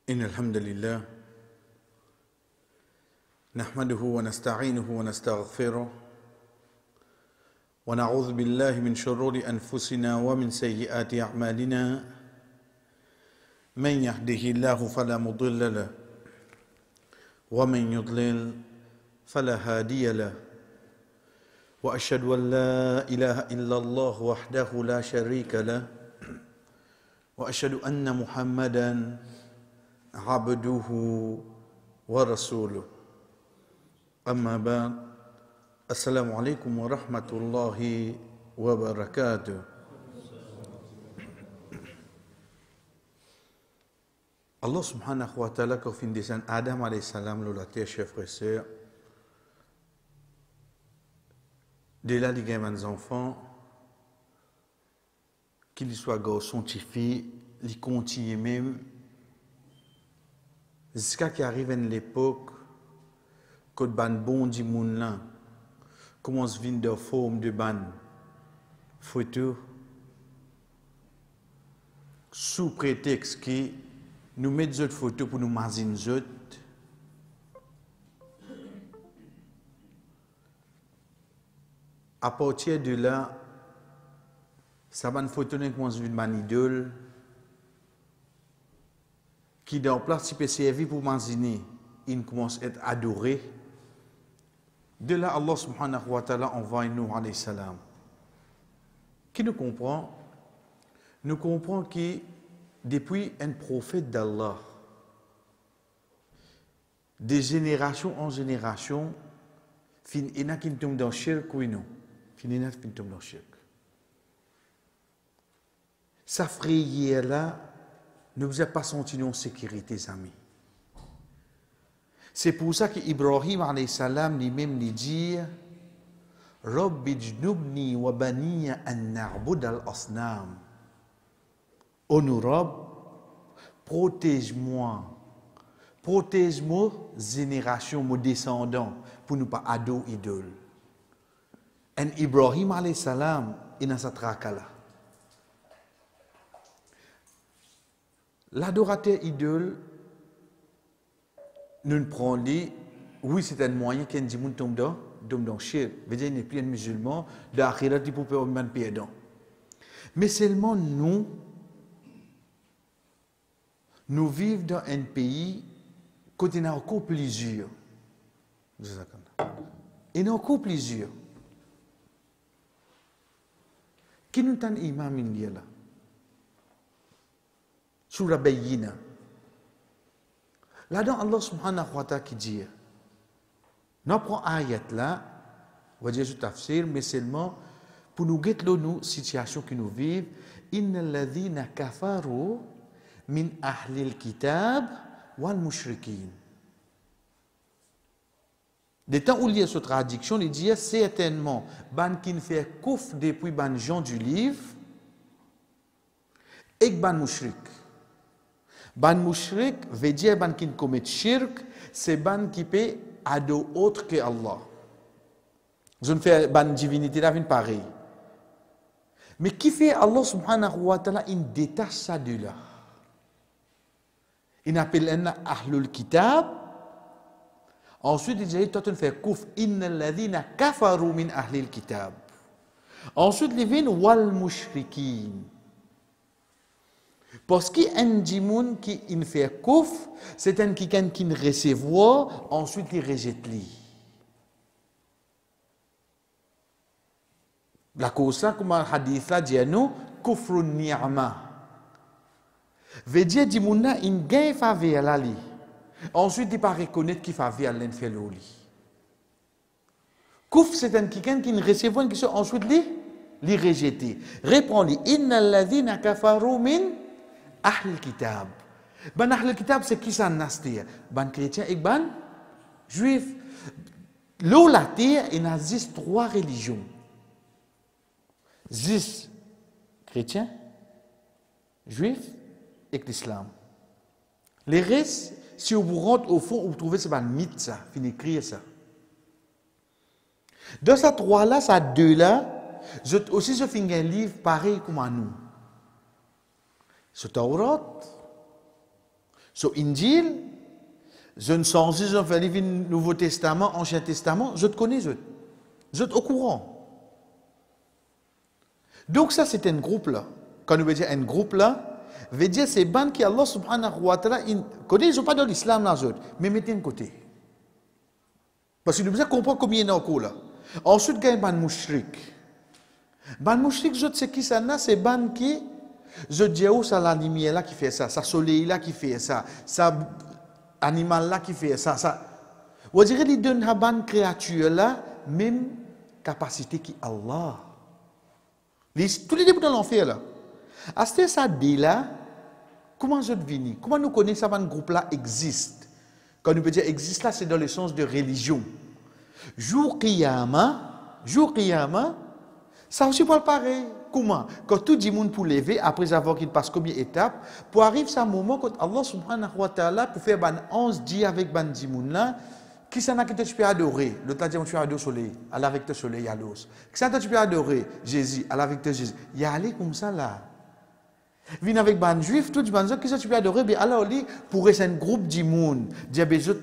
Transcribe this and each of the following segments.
إن الحمد لله نحمده ونستعينه ونستغفره ونعوذ بالله من شرور أنفسنا ومن سيئات أعمالنا من يهده الله فلا مضل له ومن يضلل فلا هادي له وأشهد أن لا إله إلا الله وحده لا شريك له وأشهد أن محمدًا عبده ورسوله أما بعد السلام عليكم ورحمة الله وبركاته. Allah subhanahu wa ta'ala qu'au fin des années, Adam alayhi salam, le terre, chers frères et sœurs, dès là, les gamins des enfants, qu'ils soient garçons, filles, les continuent même, jusqu'à qu'il arrive une époque, que le ban bon du monde là commence à venir de forme de ban photo, sous prétexte que nous mettons des photos pour nous imaginer des autres. À partir de là, ça va une photo qui commence à venir de idole, qui dans place peut servir pour imaginer, il commence à être adoré. De là, Allah subhanahu wa ta'ala envoie Nuh alayhi salam. Qui nous comprend? Nous comprenons que depuis un prophète d'Allah, de génération en génération, il y a qui tombe dans le shirk ou non? Il y a qui tombe dans le shirk. Sa frayeur là, ne vous avez pas senti en sécurité, amis. C'est pour ça qu'Ibrahim alayhi salam lui-même lui dit Rabbi jnubni wa baniya an na'bud al-asnam. Oh nous, Rab, protège-moi, génération, mon descendant, pour ne pas adorer idole. Et Ibrahim alayhi salam, il a sa trakala. L'adorateur idole, nous prenons les, oui, c'est un moyen qu'un djimoun tombe dans le shirk. Veut dire, il n'est plus un musulman, d'akhirat, il peut pas même perdre. Mais seulement nous vivons dans un pays où il y a encore plusieurs. Il y a encore plusieurs. Qui nous t'a imam India là? Sur la bayina. Là-dedans, Allah subhanahu wa ta'ala qui dit, nous prenons ayat là, on va dire le tafsir, mais seulement pour nous guetter la situation que nous vivons, inna alladhina kafaru min ahli al-kitab wal mushrikin. Des temps où il y a cette traduction, il dit certainement, ban qui ne fait kouf depuis ban gens du livre, et ban mushrik. Ban mushrik veut dire ban qui commet shirk, c'est ban qui peut adorer autre que Allah. Je ne fais ban divinité là, pareil. Mais qui fait Allah subhanahu wa ta'ala, il détache ça de là. Il appelle un ahlul kitab. Ensuite, il dit, toi tu fais kouf, inna alladhina kafaru min ahlil kitab. Ensuite, il vient wal mushrikin. Parce qu'un djimoun qui ne fait kouf, c'est un qui ne recevoir, ensuite il rejette lui. La cause là, comme le hadith là dit nous, kufrun ni'ma. Veut dire djimoun là, il gagne faveur là li. Ensuite il pas reconnaître qu'il faveur l'en fait le li. Kouf c'est un qui ne recevoir, qui ensuite li rejeté. Répond-lui, innal ladhina kafaru min Ahl kitab. Ban Ahl kitab c'est qui ça nastir? Ban chrétien et ban juif. L'eau la terre, il existe trois religions. 10 chrétiens, juifs et l'islam. Les restes, si vous rentrez au fond, vous trouvez c'est ban mythe ça, fin écrire ça. Dans ces trois là, ces deux là, aussi je finis un livre pareil comme à nous. Ce Taurat, So, Injil, je ne sens pas, je vais lire le Nouveau Testament, Ancien Testament, je te connais, je suis au courant. Donc ça, c'est un groupe là. Quand on veut dire un groupe là, veut dire c'est ban qui Allah subhanahu wa ta'ala, côté, ils ne sont pas dans l'islam là, mais mettez un côté. Parce que nous devons comprendre combien il y en a encore là. Ensuite, il y a un ban mouchrik. Ban mouchrik, c'est qui ça là? C'est ban qui, je dis, oh, ça la lumière là qui fait ça, ça soleil là qui fait ça, ça animal là qui fait ça, ça. On dirait qu'il donne à ban créature là, même capacité qui Allah. Tous les débuts dans l'enfer là. À ce ça dit là, comment je devine? Comment nous connaissons que ce groupe là existe? Quand nous peut dire existe là, c'est dans le sens de religion. Jour Qiyama, ça aussi pas pareil. Comment? Quand tout le monde pour lever, après avoir qu'il passe combien d'étapes, pour arriver à un moment quand Allah subhanahu wa ta'ala pour faire 11 jours avec ban dimoun là, qui s'en a que tu peux adorer? L'autre a dit, tu peux adorer le soleil. Allah avec le soleil, il y a l'os. Qui s'en a tu peux adorer? Jésus. Allah avec le Jésus. Il y a allé comme ça là. Vin avec ban juif, tout le monde qui tu peux adorer, mais Allah dit, pour un groupe d'imoun, dit,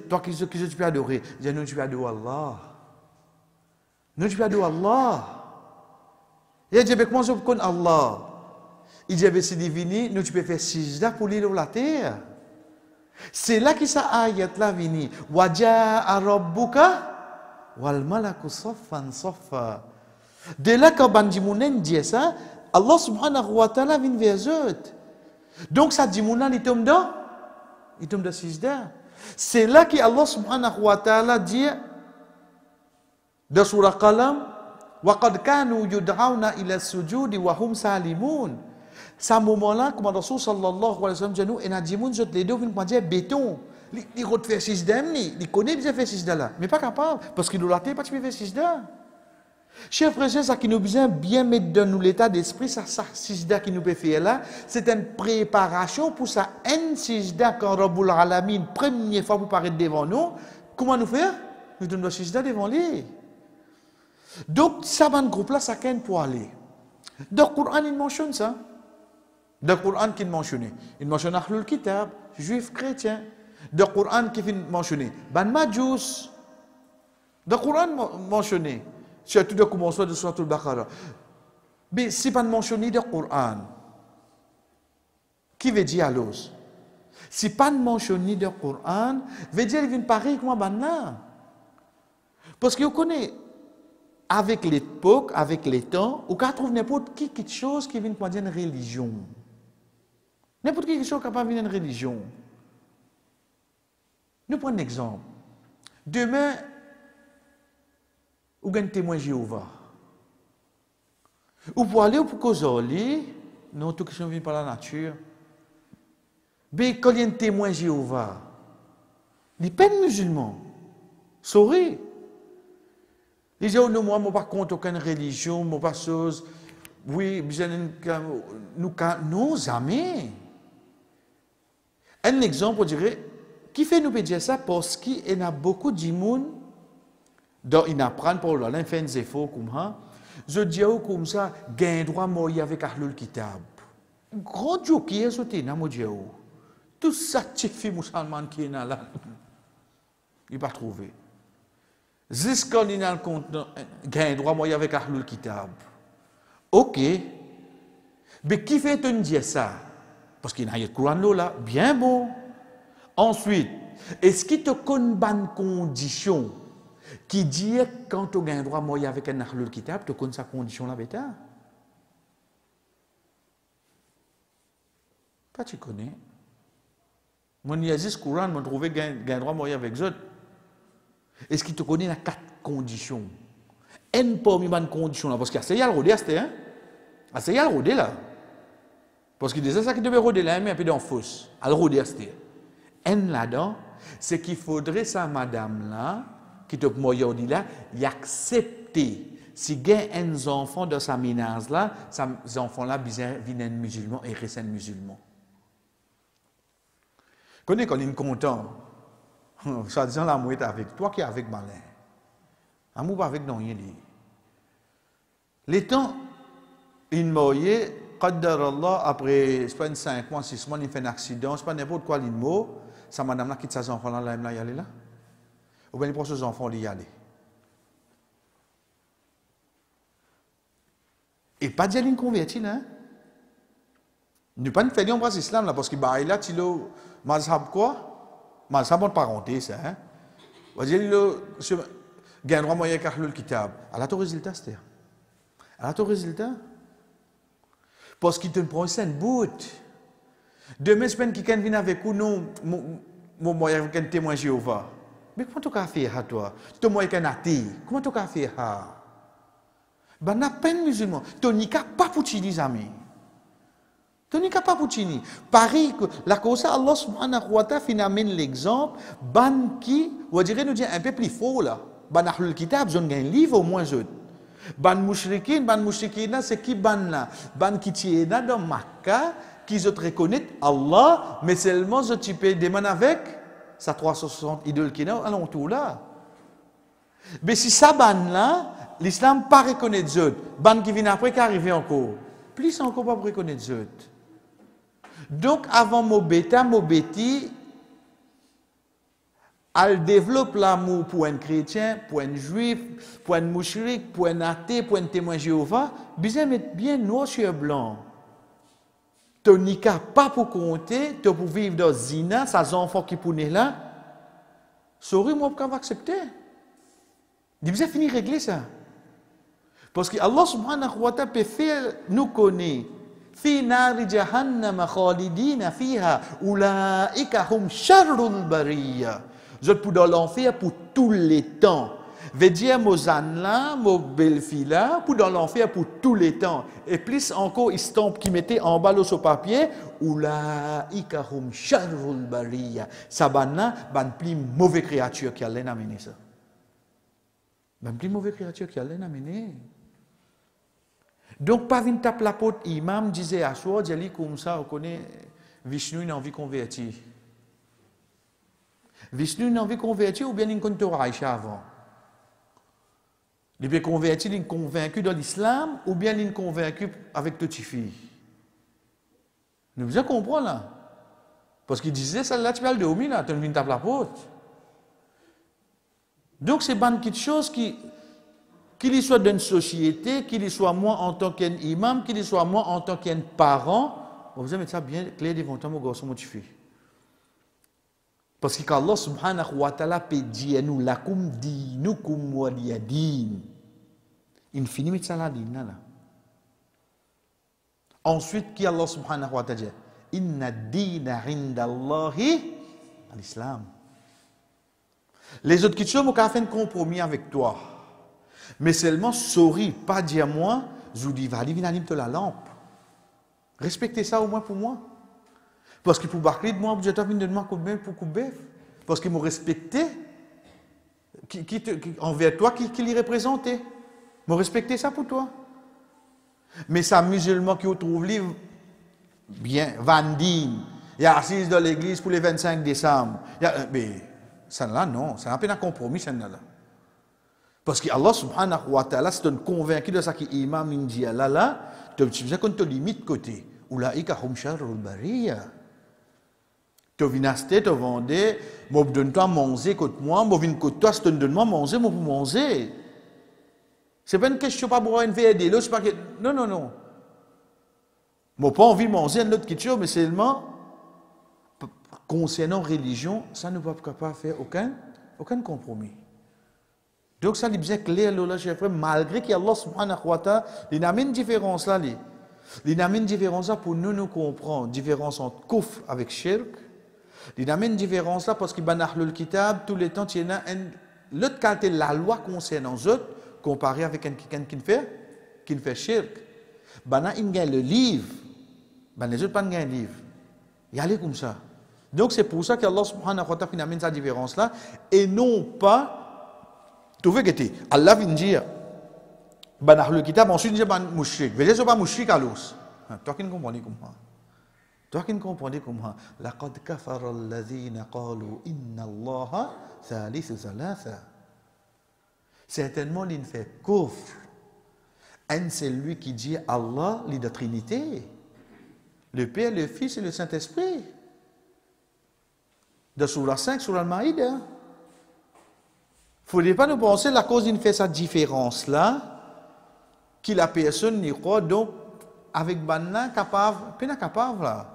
toi qui tu peux adorer? Dit, nous tu peux adorer Allah. Nous tu peux adorer Allah. Il dit, comment je connais Allah? Il dit, c'est divini, nous tu peux faire sijda pour l'île la terre. C'est là que ça ayat là vini. Waja'a rabbuka wal malaku saffan saffa. De là quand bandimounen dit ça, Allah subhanahu wa ta'ala vient vers eux. Donc ça dimounan il tombe dans sijda. C'est là que Allah subhanahu wa ta'ala dit dans surah Qalam wa qad kanu yud'auna ila sujudi wa hum salimun. À ce moment-là, comme Rasul sallallahu alayhi wa sallam dit, et Nadjimoun, je te l'ai dit, on dire béton. Il refait sijda, il connaît bien faire sijda là, mais pas capable, parce qu'il nous l'a dit, pas de faire sijda. Chers frères, ça qui nous besoin bien mettre dans nous l'état d'esprit, ça sijda qui nous peut faire là, c'est une préparation pour ça, un sijda quand Rabbul Alamin, première fois pour paraître devant nous, comment nous faire? Nous donnons le sijda devant lui. Donc, ça va un groupe là, ça qu'un pour aller. Dans le Coran, il mentionne ça. Dans le Coran qui mentionne, il mentionne Ahlul Kitab, juifs chrétiens. Dans le Coran qui mentionne, Ban Majus. Dans le Coran mentionné, surtout dans le commencement de Surah Al-Baqarah. Mais si pas mentionné dans le Coran, qui veut dire alors? Si pas mentionné dans le Coran, veut dire qu'il vient pareil comme Banna. Parce que vous connaissez, avec l'époque, avec les temps, on peut trouver n'importe qui quelque chose qui vient pour dire une religion. N'importe qui quelque chose capable de venir une religion. Nous prenons un exemple. Demain, vous avez un témoin Jéhovah. Ou pour aller ou pour causer, non, tout question vient par la nature. Mais quand il y a un témoin Jéhovah, il n'est pas musulman. Sorry. Il dit, oh non, moi, je ne pas contre aucune religion, je ne pas chose. Oui, nous, non, jamais. Un exemple, on dirait, qui fait nous dire ça parce qu'il y a beaucoup de monde, dont ils apprennent pour là, fait des efforts comme ça. Je dis comme ça, il y a un droit mourir avec Ahlul Kitab. Grand Dieu qui est sauté, n'a pas dit. Tout ça, petit fille musulman qui est là, il n'a pas trouvé. Jusqu'à il y a un droit mourir avec Ahlul Kitab. Ok. Mais qui fait te dire ça? Parce qu'il y a le Coran là, bien bon. Ensuite, est-ce qu'il te connaît une condition qui dit quand tu as un droit mourir avec un Ahlul Kitab, tu connais sa condition là, bêta? Pas tu connais. Mon Yazis Coran m'a trouvé un droit mourir avec eux. Est-ce qu'il te connaît les 4 conditions? Un parmi les conditions là, parce qu'il y a le rodé, hein? Il y a le rodé là. Parce que déjà, ça qui devait rôder là, mais un peu dans fausse. Alors, rôder, c'était. Un là-dedans, c'est qu'il faudrait, ça, madame là, qui te moyen dit là, y accepter. Si il y a un enfant dans sa ménage là, ces enfants-là viennent musulmans et restent musulmans. Quand on est content, ça dit l'amour est avec toi qui est avec malin. L'amour pas avec non rien. Les temps, il moyen. Qaddar Allah, après 5 mois, 6 mois, il fait un accident, c'est pas n'importe quoi, il mort. sa madame là quitte ses enfants là, là, y aller là. Ou bien il prend ses enfants, il y aller. Et pas dire qu'il converti là. Ne pas faire un bras islam là, parce que bah, là, tu le mazhab quoi? Mazhab en parenté, ça. Hein? On va dire, il gagne droit moyen car le kitab. Elle a ton résultat, c'est-à-dire. Elle a ton résultat. Parce qu'il te prend un bout. Demain, semaine, qui vient avec nous, mon moyen de témoin Jéhovah. Mais comment tu as fait ça, toi? Tu moyen qu'un athée. Comment tu as fait ça? Ben, n'a peine musulman. Tu n'as pas pour les amis. Tu n'as pas pour les Pareil, la cause, Allah subhanahu wa ta'ala fin amène l'exemple, ban qui, on dirait nous dire un peu plus faux là. Ban ahlul kitab, ils ont un livre au moins eux. Ban mushrikin, c'est qui ban là? Ban qui tient dans Makkah, qui se reconnaissent Allah, mais seulement je type des mains avec sa 360 idoles qui sont alentour là. Mais si ça ban là, l'islam pas reconnaît Zot. Ban qui vient après qui arrive encore. Plus encore pas reconnaître Zot. Donc avant Mobeti, elle développe l'amour pour un chrétien, pour un juif, pour un mouchrik, pour un athée, pour un témoin Jéhovah, bien mettre bien noir sur blanc. Tu n'as pas pour compter, tu pour vivre dans zina, ces enfants qui pour là. Sorry, moi, je vais accepter. Il bien fini régler ça. Parce que Allah subhanahu wa ta'ala peut faire nous connaître. Fi nari jahannam khalidina fiha ulaika hum sharrul bariyya. Je pour dans l'enfer pour tous les temps. Veut dire Mozane là, mon belle-fille là, pour dans l'enfer pour tous les temps. Et plus encore, il stampe qui mettait en bas sur papier, ulaika hum sharrul bariyya. Ça ban plus mauvaise créature qui allait amener ça. Ban plus mauvaise créature qui allait amener. Donc, pas une tape la porte, imam disait à soi, dit comme ça, on connaît Vishnu, il a envie de convertir. Vishnu, il a envie de convertir ou bien il compte Aïcha avant. Il est converti, il est convaincu dans l'islam ou bien il est convaincu avec toute fille. Nous devons comprendre là. Parce qu'il disait, celle-là, tu parles de Omi, là, tu as une tape la porte. Donc, c'est une petite chose qu'il soit d'une société, qu'il soit moi en tant qu'un imam, qu'il soit moi en tant qu'un parent, vous allez mettre ça bien clair devant toi, mon garçon, mon fille. Parce que Allah subhanahu wa ta'ala peut dire nous lakum dinukum waliyadin. Il finit mettre ça là, là. Ensuite, qui Allah subhanahu wa ta'ala dit inna dina indallahi l'islam. Les autres questions, on va faire un compromis avec toi. Mais seulement, sorry, pas dire moi, je vous dis, va aller venir te la lampe. Respectez ça au moins pour moi. Parce que pour Barclay, moi, je t'ai venu de moi pour couper. Parce qu'ils m'ont respecté. Envers toi, qui les représentait. Ils m'ont respecté ça pour toi. Mais ça, musulman qui trouve livre, bien, Vandine, il y a assise dans l'église pour les 25 décembre. Mais ça là, non, c'est un peu un compromis, ça là. Parce que Allah subhanahu wa ta'ala, c'est un convaincu de ça qui imam india là, tu sais qu'on te limite côté. Ulaika hum sharrul bariyya. Tu viens acheter, tu vendais, moi donne-toi à manger côté moi, moi viens côté toi, si tu donnes-moi à manger, moi pour manger. C'est pas une question pas pour une VD, là, c'est pas que non non non. Moi pas envie de manger une autre question, mais seulement concernant religion, ça ne va pas faire aucun compromis. Donc ça, c'est bien clair, là, chers frères, malgré qu'Allah subhanahu wa ta'ala, il y a une différence là. Il y a une différence là pour nous comprendre. Différence entre kufr avec shirk. Il y a une différence là parce que dans le kitab, tous les temps, il y a l'autre qualité, la loi concernant eux, comparé avec quelqu'un qui fait shirk. Ben, il y a le livre. Ben, les autres pas un livre. Il y a comme ça. Donc c'est pour ça qu'Allah subhanahu wa ta'ala amène cette différence là et non pas. Tu veux que Allah vient dire, ben le kitab, ensuite il dit ben mouchrik. Veut dire c'est pas mouchrik à l'os. Toi qui ne comprends pas comment. Toi qui ne comprends pas comment. Laqad kafara alladhina qalu inna Allaha thalithu thalatha. Certainement il fait kufr. Un c'est lui qui dit Allah, il est de Trinité. Le Père, le Fils et le Saint-Esprit. De Surah 5, Surah Al-Maïda. Il ne faudrait pas nous penser la cause d'une fait cette différence-là, que la personne n'y croit, donc, avec Banna, capable, pas capable là.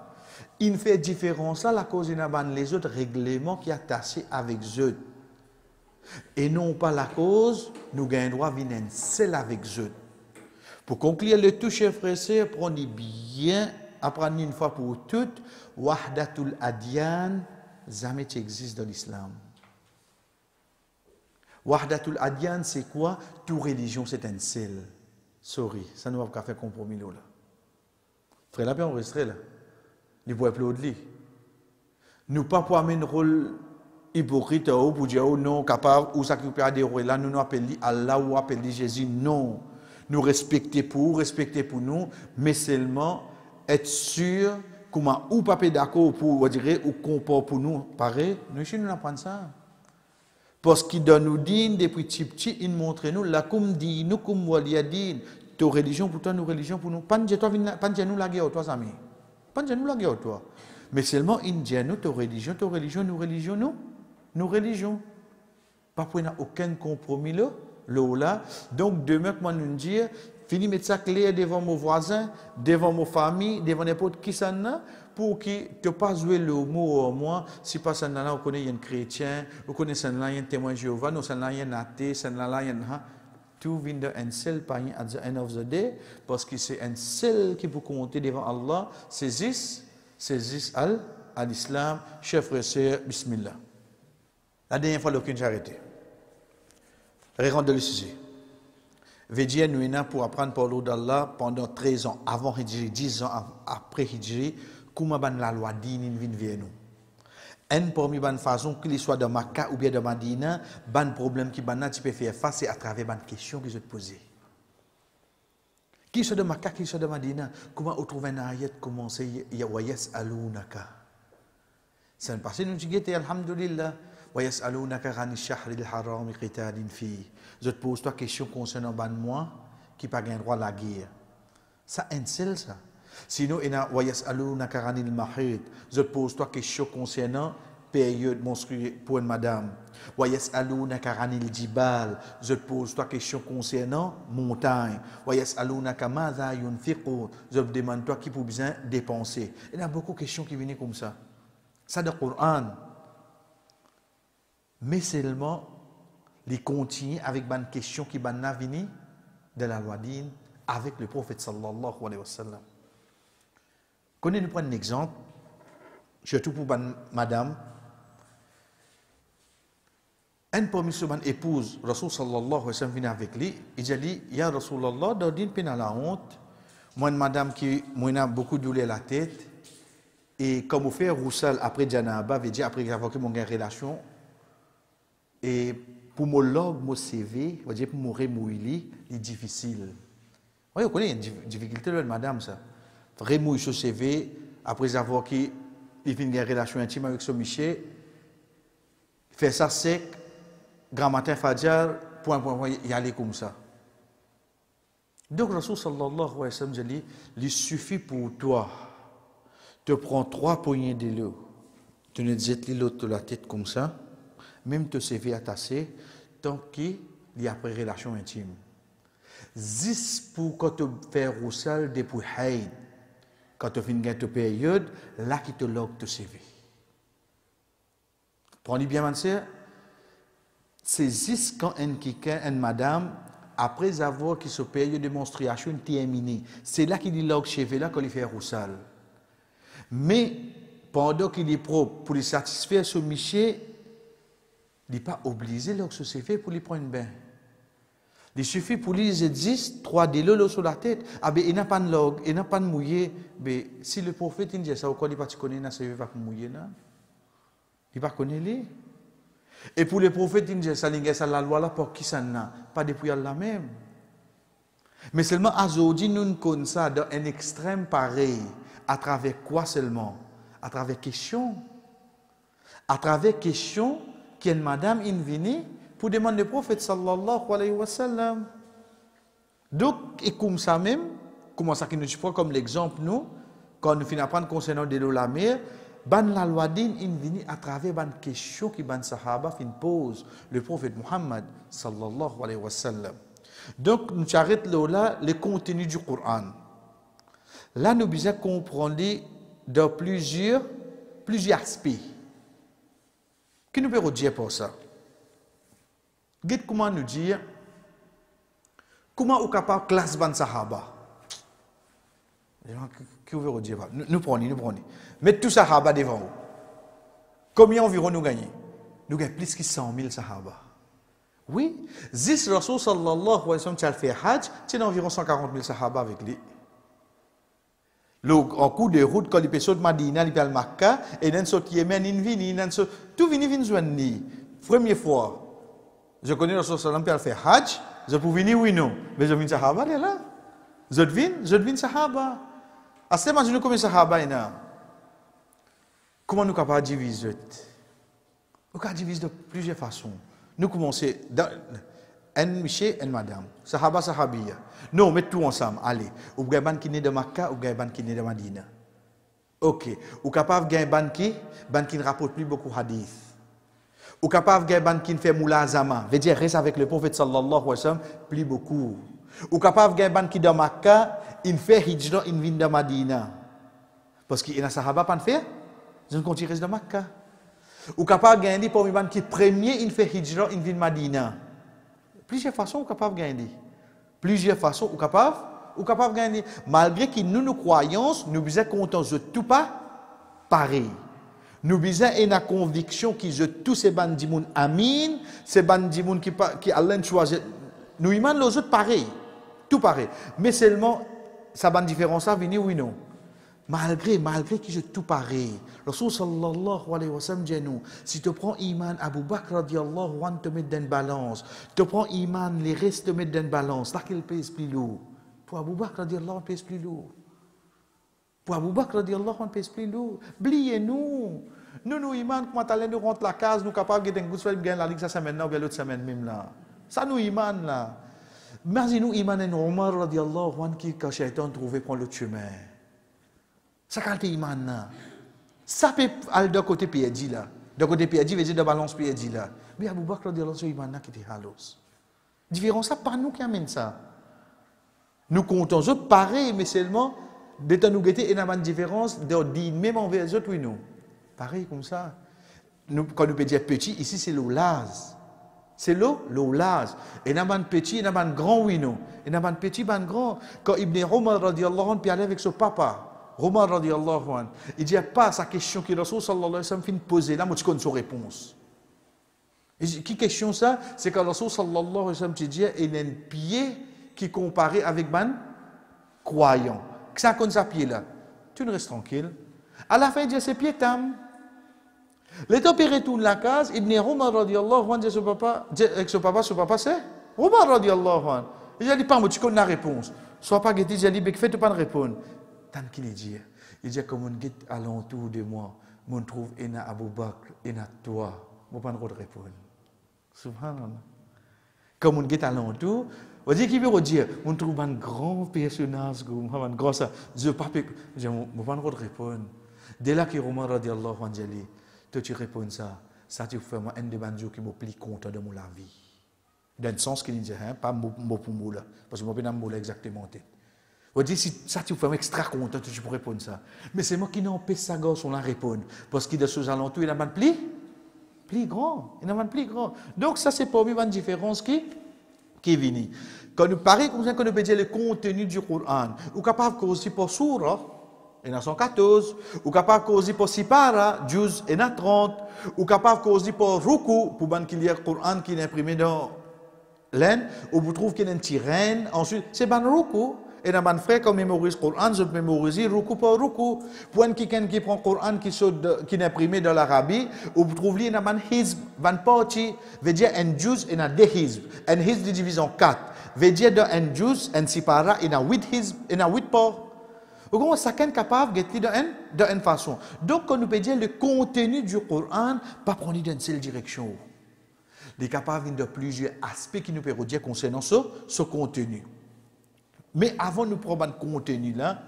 Il fait différence là, la cause d'une les autres règlements qui sont attachés avec eux. Et non pas la cause, nous gagnons droit à venir seul avec eux. Pour conclure le tout, chers frères et sœurs, prenez bien, apprenez une fois pour toutes, Wahdatul Adyan, jamais existe dans l'islam. Wahdatul Adyan, c'est quoi? Toute religion, c'est un seul. Sorry, ça ne va pas faire compromis là. Frère, là, bien enregistré là. Nous ne pouvons plus de lui. Nous ne pouvons pas amener un rôle hypocrite pour dire non, capable ou s'occuper des rôles là. Nous appelons Allah ou appelons Jésus. Non. Nous respecter pour nous, mais seulement être sûr comment ou pas d'accord pour dire ou comporte pour nous. Pareil, nous ici nous apprenons ça. Parce qu'il donne nous dit depuis petit, il montre nous la comme dit nous comme waliyadin. Ta religion pour toi, nous religion pour nous. Pas de nous la guerre toi amis. Pas de nous la guerre toi. Mais seulement il dit nous ta religion, nous religion, nous religion. Pas pour aucun compromis là. Donc, demain, moi, nous dire, fini mettre ça clair devant mon voisin, devant mon famille, devant n'importe qui ça n'a, pour qu'il ne pas jouer le mot au moi, si pas ça n'a, on connaît un chrétien, on connaît ça n'a, un témoin de Jéhovah, non, ça n'a, un athée, ça n'a, un tout vient d'un seul païen at the end of the day, parce que c'est un seul qui peut compter devant Allah, saisisse à l'islam, chers frères et sœurs, bismillah. La dernière fois, l'aucune j'ai arrêté. Rendre le sujet. Veut dire nous sommes pour apprendre parler d'Allah pendant 13 ans avant Hijri, 10 ans après Hijri, comment la loi dine vient vers nous. Un parmi les façons qu'il soit de Makkah ou bien de Madina, ban problème qui ban tu peux faire face c'est à travers les questions que je te posais. Qui soit de Makkah, qui soit de Madina, comment on trouve un ayat commencer ya wa yas'alunaka. C'est un passé nous dit alhamdulillah. وَيَسْأَلُونَكَ عَنِ الشَّهْرِ الْحَرَامِ قِتَالٍ فِيهِ. Je te pose toi question concernant moi qui n'a pas le droit à la guerre. Ça un seul ça. Sinon il y a وَيَسْأَلُونَكَ عَنِ الْمَحِيضِ. Je te pose toi question concernant période menstruelle pour une madame. وَيَسْأَلُونَكَ عَنِ الْجِبَالِ. Je te pose toi question concernant montagne. وَيَسْأَلُونَكَ مَاذَا يُنْفِقُونَ. Je te demande toi qui peut bien dépenser. Il y a beaucoup de questions qui viennent comme ça. Ça dans le Coran. Mais seulement, les continuer avec une question qui va venir de la loi dine avec le prophète sallallahu alayhi wa sallam. Connaissez-nous prendre un exemple, surtout pour madame. Un parmi ses épouses, Rasul sallallahu alayhi wa sallam vient avec lui, il dit, Ya Rasulallah, dans une peine à la honte, moi une madame qui a beaucoup de douleur à la tête, et comme on fait roussal après Janaba, veut dire après avoir mon relation, et pour mon log, mon CV, on va dire pour mon remouiller, c'est difficile. Oui, vous connaissez une difficulté de madame, ça. Remouiller ce CV, après avoir qu'il fait une relation intime avec son Michel, faire ça sec, grand matin, fadjar, point, y aller comme ça. Donc, Rasul sallallahu alayhi wa sallam dit, il suffit pour toi, de prendre 3 poignées de l'eau, tu ne jettes l'autre de la tête comme ça, même te CV attaché, tant qu'il y a après relation intime. Juste pour quand tu fais roussal depuis Haïd, quand tu finis ta période, là qui te log te CV. Prenez bien, ma soeur, c'est juste quand une madame, après avoir qui se période de menstruation terminée, c'est là qu'il log CV, là qu'il fait roussal. Mais pendant qu'il est propre, pour lui satisfaire ce Michel, il n'est pas obligé de se faire pour lui prendre un bain. Il suffit pour lui, il existe 3 délos sur la tête. Ah ben, il n'a pas de log, il n'a pas de mouillé. Ben, si le prophète dit ça, pourquoi il ne connaît pas, il va pas mouiller. Il ne va pas connaître. Et pour le prophète, il dit ça, la loi là, pour qui ça n'a pas depuis Allah même. Mais seulement, aujourd'hui, nous connaissons ça dans un extrême pareil. À travers quoi seulement? À travers question. À travers question. Qu'une madame est venue pour demander au prophète sallallahu alayhi wa sallam. Donc, et comme ça même, comment ça qui nous prend comme l'exemple, nous, quand nous finissons d'apprendre concernant de l'eau la mer, ban la loi din in vini à travers ban question qui ban sahaba fin pose le prophète Muhammad sallallahu alayhi wa sallam. Donc nous arrêtons là le contenu du Coran. Là nous besoin comprendre dans plusieurs aspects. Qui nous peut dire pour ça? Dites comment nous dire comment on est capable de classe ban sahaba. Qui veut dire? Nous prenons. Mettez tout sahaba devant nous. Combien environ nous gagnons? Nous gagnons plus que 100 000 sahaba. Oui, Zis Rasul sallallahu alayhi wa sallam qui a fait Hajj, c'est environ 140 000 sahaba avec lui. En coup de route, quand il peut sauter Madina, il peut aller Makkah, et dans ce Yémen, il vient, tout vient joindre. Première fois, je connais Rasul sallallahu alayhi wa sallam qui a fait Hajj, je peux venir, oui, non. Mais je viens sahaba, il est là. Je viens sahaba. À ce moment, je ne connais pas sahaba, comment nous sommes capables de diviser? Nous pouvons diviser de plusieurs façons. Nous commençons dans un monsieur et une madame. Sahaba, sahabiya. Non, mettez tout ensemble. Allez. Ou vous avez qui est de Makkah, ou vous avez qui est de Madina. Ok. Ou capable de gagner qui ne rapporte plus beaucoup de hadith. Ou capable de gagner qui ne fait moulazama. Veut dire, reste avec le prophète sallallahu alayhi wa sallam, plus beaucoup. Ou capable de gagner qui est de Makkah, il fait hijra, il vient de Madina. Parce qu'il y a des sahaba pas faire, je ne continue de Makkah. Ou capable de gagner pour les qui premier, il fait hijra, il vient de Madina. Plusieurs façons, ou capable de gagner. Plusieurs façons, ou capable de gagner. Malgré que nous croyons, nous sommes contents de tout pas pareil. Nous sommes une conviction que tous ces bandits amin, ces bandits qui allaient choisir. Nous imaginons les autres pareil. Tout pareil. Mais seulement, ça va une différence à venir, oui, non. Malgré que je tout pareil. Rasul sallallahu alayhi wa sallam dit nous, si tu prends iman Abu Bakr radiallahu anhu te met dans une balance, tu prends iman les restes te mettre dans une balance, là qu'il pèse plus lourd. Pour Abu Bakr radiallahu anhu pèse plus lourd. Pour Abu Bakr radiallahu anhu pèse plus lourd. Oubliez-nous. Nous iman, comment t'allais nous rentre la case, nous capables de gagner un goût de gagner la ligue ça semaine là ou bien l'autre semaine même là. Ça nous iman là. Mais nous iman en Omar radiallahu anhu qui quand Shaitan trouvait prendre le chemin. Ça quand iman là. Ça peut aller de côté piedi là. De côté piedi veut dire de balance piedi là. Mais Abu Bakr radiallahu anhu iman là qui était halos. Différence ça pas nous qui amène ça. Nous comptons autres pareil mais seulement de nous guetter une différence de dire même envers les autres oui non. Pareil comme ça. Nous, quand nous peut dire petit ici c'est l'olaz. C'est l'olaz. Et n'a pas petit, n'a pas grand oui non. Et n'a pas petit, pas grand. Quand Ibn Omar radiallahu anhu allait avec son papa. Omar radiallahu anhu, il dit pas sa question que Rasul sallallahu alayhi wa sallam fin poser là, moi tu connais sa réponse. Qui question ça? C'est que Rasul sallallahu alayhi wa sallam dit il y a un pied qui comparé avec ban croyant. Que ça connaît sa pied là. Tu ne restes tranquille. À la fin il dit c'est pied tam. L'état il retourne la case, Ibn Omar radiallahu anhu dit avec son papa c'est Omar radiallahu anhu. Il dit pas moi tu connais la réponse. Sois pas guetté, il dit fais pas de répondre. Tant qu'il dit, il dit comme on guette alentour de moi, on trouve un Abu Bakr, un toi, je ne peux pas répondre. Subhanallah. Comme on guette alentour, on dit qu'il veut dire, on trouve un grand personnage, un grand ça, je ne peux pas répondre. Dès là que Omar radiallahu anhu dit, toi tu réponds ça tu fais un des banjos qui me plie compte de mon vie. Dans le sens qu'il dit, pas mot pour mot là, parce que je ne peux pas mot exactement. On dit si ça tu fais extra content, tu peux répondre ça. Mais c'est moi qui n'empêche sa gosse on la répondre. Parce qu'il est de ce alentours, il n'a pas de plus grand. Il n'a pas de plus grand. Donc ça c'est pour moi une différence qui est venue. Quand nous parlons comme ça, quand nous peut dire le contenu du Coran, ou capable de causer pour Surah, il y en a 114, ou capable de causer pour Sipara, Juz, il y en a 30, ou capable de causer pour Ruku, pour qu'il y ait le Coran qui est imprimé dans l'aine, ou vous trouvez qu'il y a une tirène, ensuite c'est ban Ruku. Et dans mon frère, quand mémorise le Coran, je mémorise Ruku par Ruku. Pour quelqu'un qui prend le Coran qui est imprimé dans l'Arabie, ou vous trouvez dans mon hizb, van parti, veut dire un juz et un deux hizb. Un hizb est divisé en 4. Veut dire dans un juz, un sipara, et un 8 hizb, et un 8 parts. Vous comprenez, chacun est capable de faire de une façon. Donc, quand nous peut dire le contenu du Coran, pas prendre dans une seule direction. Il est capable de plusieurs aspects qui nous peuvent dire concernant ce contenu. Mais avant de prendre le contenu là,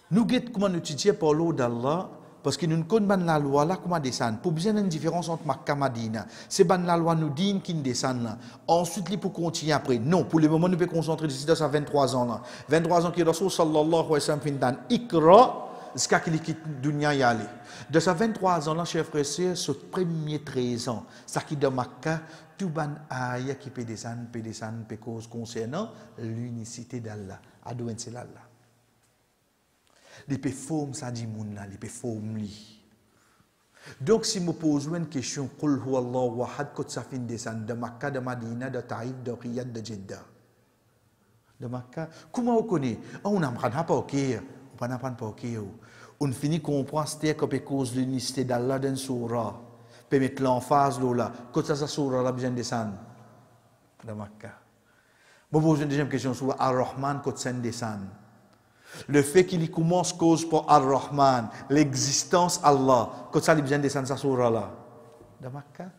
nous guettons comment nous étudier par l'eau d'Allah, Parce que nous connaissons la loi là, comment descendre. Pour bien une différence entre Makkah et Madina. C'est la loi nous dit qui descend là. Ensuite, il faut continuer après. Non, pour le moment, nous pouvons concentrer d'ici à 23 ans là. 23 ans que Rasul sallallahu alayhi wa sallam fin Ikra, jusqu'à qu'il quitte dunya y aller. De ces 23 ans là, chers frères et sœurs, ce premier 13 ans, ça qui de Makkah, tout ban aya qui peut descendre, peut cause concernant l'unicité d'Allah. Adouin c'est Allah. Les formes ça dit moun là, les formes li. Donc si me pose une question, qul huwa Allahu ahad, quand ça fin descendre de Makkah, de Madina, de Taïf, de Riyad, de Jeddah. De Makkah, comment on connaît? On n'apprend pas OK, on n'apprend pas OK. On finit comprendre c'est que cause de l'unicité d'Allah dans surah. Peut mettre l'emphase là, quand ça surah là besoin descendre de Makkah. Je pose une deuxième question sur Ar-Rahman quand ça descend. Le fait qu'il commence cause pour Ar-Rahman, l'existence Allah, quand ça, il vient descendre sa surah là. De Makkah.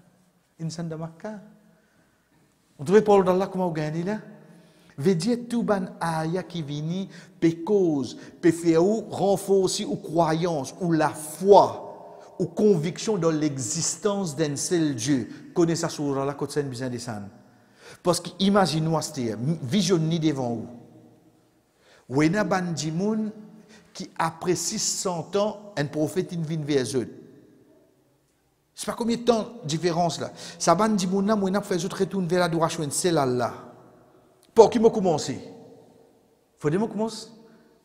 Insan de Makkah. On trouve Paul d'Allah comment on gagne là? Veut dire tout ban aya qui vient, peut cause, peut faire renforcer ou croyance, ou la foi, ou conviction dans l'existence d'un seul Dieu. Connaît sa surah là quand ça vient descendre. Parce que imaginez-vous, visionnez devant vous. Wena bandimoun qui après 600 ans, un prophète vient vers eux. C'est pas combien de temps de différence là. Ça bandimoun là, moi fait eux retourner vers l'adoration de c'est Allah. Pour qui me commencer? Faudrait me commencer.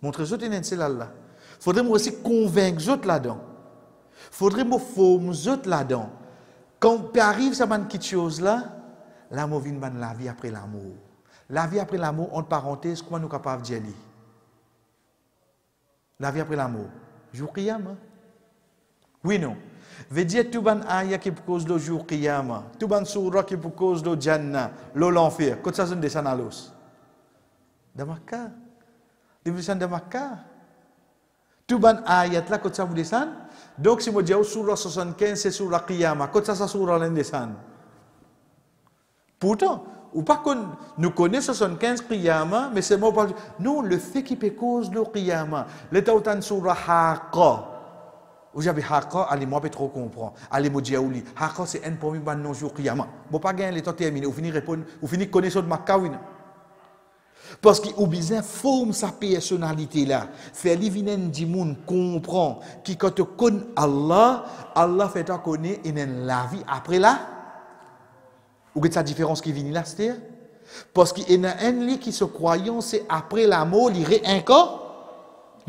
Montrer eux une c'est Allah. Faudrait me aussi convaincre eux là-dedans. Faudrait me former eux là-dedans. Quand arrive ça ban quelque chose là, l'amour vient ban la vie après l'amour. La vie après l'amour, entre parenthèses, comment nous sommes capables d'y aller? La vie après l'amour. Jour Qiyam. Oui, non. Veut dire tout ban aya qui pour cause de jour Qiyam. Tout ban surah qui pour cause de Jannah, l'enfer. Quand ça se descend à l'os. De Makkah. Division de Makkah. Tout ban ayat là, quand ça vous descend. Donc, si vous dites surah 75, c'est surah Qiyam. Quand ça surah là descend. Pourtant, ou pas qu'on nous connaissons 75 qiyama, mais c'est moi pas. Non, le fait qu'il peut cause le qiyama. L'état autant sur Haqqa. Ou j'avais Haqqa, allez, moi, pas trop comprendre. Allez, moi, diaouli. Haqqa, c'est un premier ban non jour qiyama. Bon, pas gagner l'état terminé. Ou finir répondre, ou finir connaître de Makkah, oui. Parce qu'il a besoin de former sa personnalité là. Faire les vinen du monde comprend qui quand tu connais Allah, Allah fait ta connaître la vie après là. Ou que sa différence qui vient là, c'est-à-dire? Parce qu'il y a un qui se croyant, c'est après la mort, il réincarne,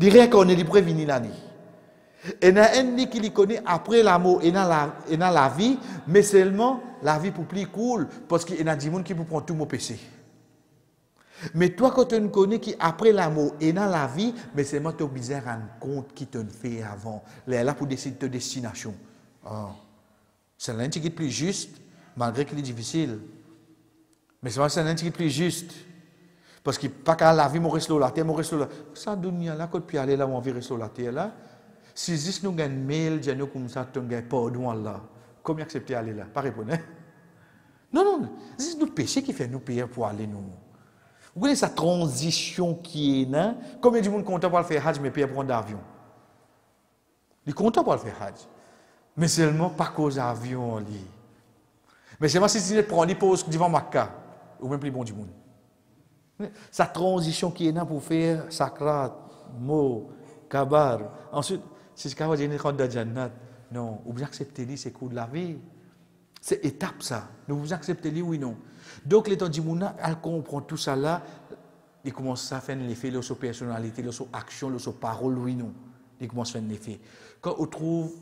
il prévient là. Il y a un qui connaît après la mort, il y a la vie, mais seulement la vie pour plus cool, parce qu'il y a des gens qui prennent tout mon péché. Mais toi, quand tu connais qui après la mort, il y a la vie, mais seulement tu as besoin de rendre compte qui te fait avant. Là, pour décider de ta destination. Oh. C'est l'un qui est plus juste. Malgré qu'il est difficile. Mais c'est un qui est plus juste. Parce qu'il n'y a pas qu'à la vie, mon reste la terre, mon reste là. Ça, dunia là, quand tu aller là, on vit reste la terre là. Si juste nous gagnons mail, nous comme ça, tu gagnes pardon Allah. Comment accepter aller là? Pas répondre. Non, non. C'est notre péché qui fait nous payer pour aller nous. Vous voyez sa transition qui est là. Combien de monde content pour le faire Hajj, mais payer pour un avion? Il est content pour le faire Hajj. Mais seulement pas cause d'avion. Mais c'est moi si tu prends une pause devant Makkah, ou même plus bon du monde. Sa transition qui est là pour faire Sakrat, Mo, Kabar. Ensuite, c'est ce qu'on va dire dans Jannat. Non, vous acceptez c'est cool de la vie. C'est étape ça. Nous vous acceptez oui non. Donc les temps du monde, elle comprend tout ça là, il commence à faire l'effet de sa personnalité, de sa action, de sa parole oui non. Il commence à faire l'effet. Quand on trouve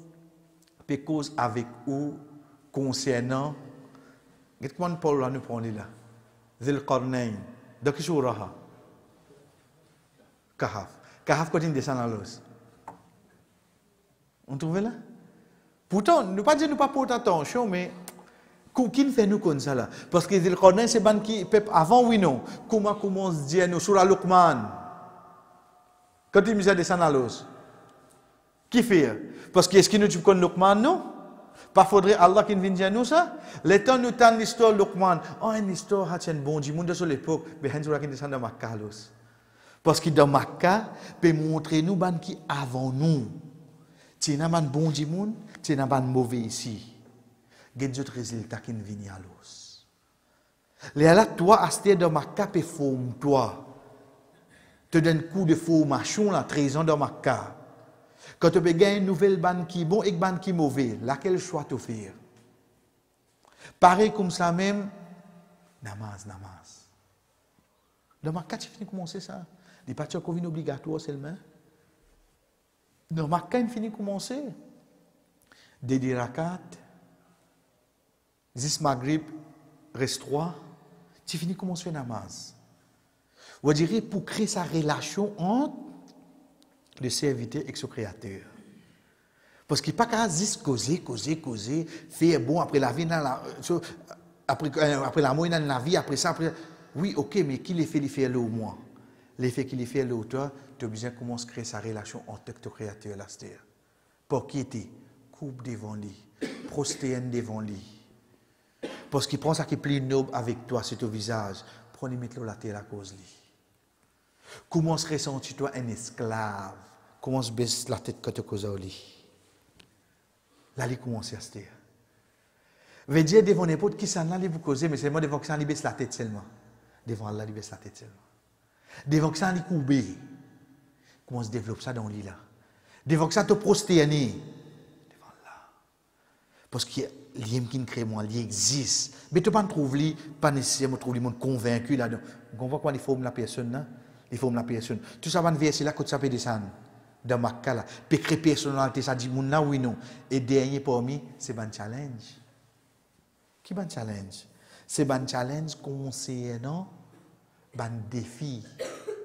des causes avec vous concernant comment Paul nous prend là? Zil Qarnayn. De qui surah? Kahf. Kahf quand il descend à l'os. On trouve là? Pourtant, nous pas dire nous pas porter attention, mais qui fait nous comme ça là? Parce que Zil Qarnayn c'est ban qui peuple avant oui non. Comment commence dire nous sur Luqman? Quand il nous descend à l'os. Qui fait? Parce que est-ce qu'il nous dit qu'on Luqman non? Pas faudrait Allah qui vienne dire nous ça. Les temps nous tend l'histoire de Luqman. Oh, une histoire c'est un bon du monde de l'époque. Mais Henzura qui descend de Makkah. Parce que dans Makkah, peut montrer nous ban qui avant nous. Tu n'as pas de bon dimoun, tu n'as pas de mauvais ici. Il y a d'autres résultats qui viennent à l'os. Les là, toi, acheter dans ma cape et forme, toi. Te donne coup de formation, là, 13 ans dans ma cape. Quand tu peux gagner une nouvelle bande qui est bon et une bande qui est mauvais, laquelle choix tu faire? Pareil comme ça même, namaz. Dans ma cape, tu finis de commencer ça. Les parties qu'on vient obligatoire seulement. Dans ma cape, tu finis de commencer. Des rakat, 10 maghrib, reste 3. Tu finis de commencer namaz. On dirait pour créer sa relation entre le serviteur et son créateur. Parce qu'il n'y a pas qu'à juste causer, faire bon après la vie, après la mort, dans la vie, après ça, après. Oui, ok, mais qui les fait le au moins? Les fait qu'il les fait le auteur, tu as besoin de commencer à créer sa relation entre ton créateur, là, c'est-à-dire. Pour qui était? Coupe devant lui, prosterne devant lui. Parce qu'il prend ça qui est plus noble avec toi, c'est ton visage. Prenez mettre la terre à cause de lui. Comment se ressentir-toi un esclave? Comment se baisse la tête quand tu causes au lit? Là, il commence à se dire. Veut dire devant n'importe qui, ça n'a pas vous causer, mais seulement devant que ça, il baisse la tête seulement. Devant Allah, il baisse la tête seulement. Devant que ça, il coupe. Comment se développe ça dans le lit là? Devant que ça te prosterner. Devant Allah. Parce qu'il y a l'homme qui crée moi, il existe. Mais tu ne trouves pas nécessairement trouver le monde convaincu là-dedans. On voit quoi il faut la personne là? Il faut la personne. Tout ça va verser là quand ça peut descendre. Dans ma cas là. Puis créer personnalité, ça dit mon oui non. Et dernier parmi, c'est un challenge. Qui est un challenge? C'est un challenge concernant un défi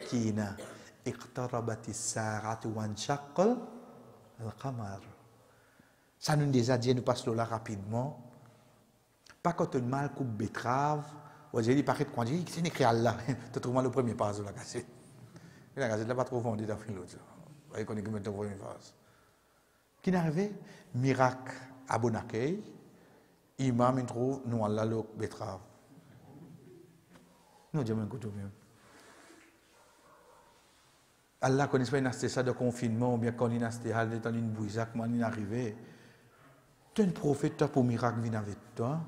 qui est là. Iqtarabatis sa'atu wanshaqal al-qamar. Ça nous déjà dit, nous passons là rapidement. Pas quand on mal coupe betterave, ou j'ai dit, paraît qu'on dit, c'est écrit Allah. Tu trouves mal le premier pas de la cassette. La cassette n'est pas trop vendue dans l'autre. Vous voyez qu'on est comme le premier phase. Qui n'est arrivé? Miracle à bon accueil. Imam, il trouve, nous, Allah, le betterave. Nous, Dieu, m'écoute bien. Allah connaît pas une astésa de confinement, ou bien quand il a une dans une bouisac, quand il est arrivé. Tu es un prophète pour miracle vient avec toi.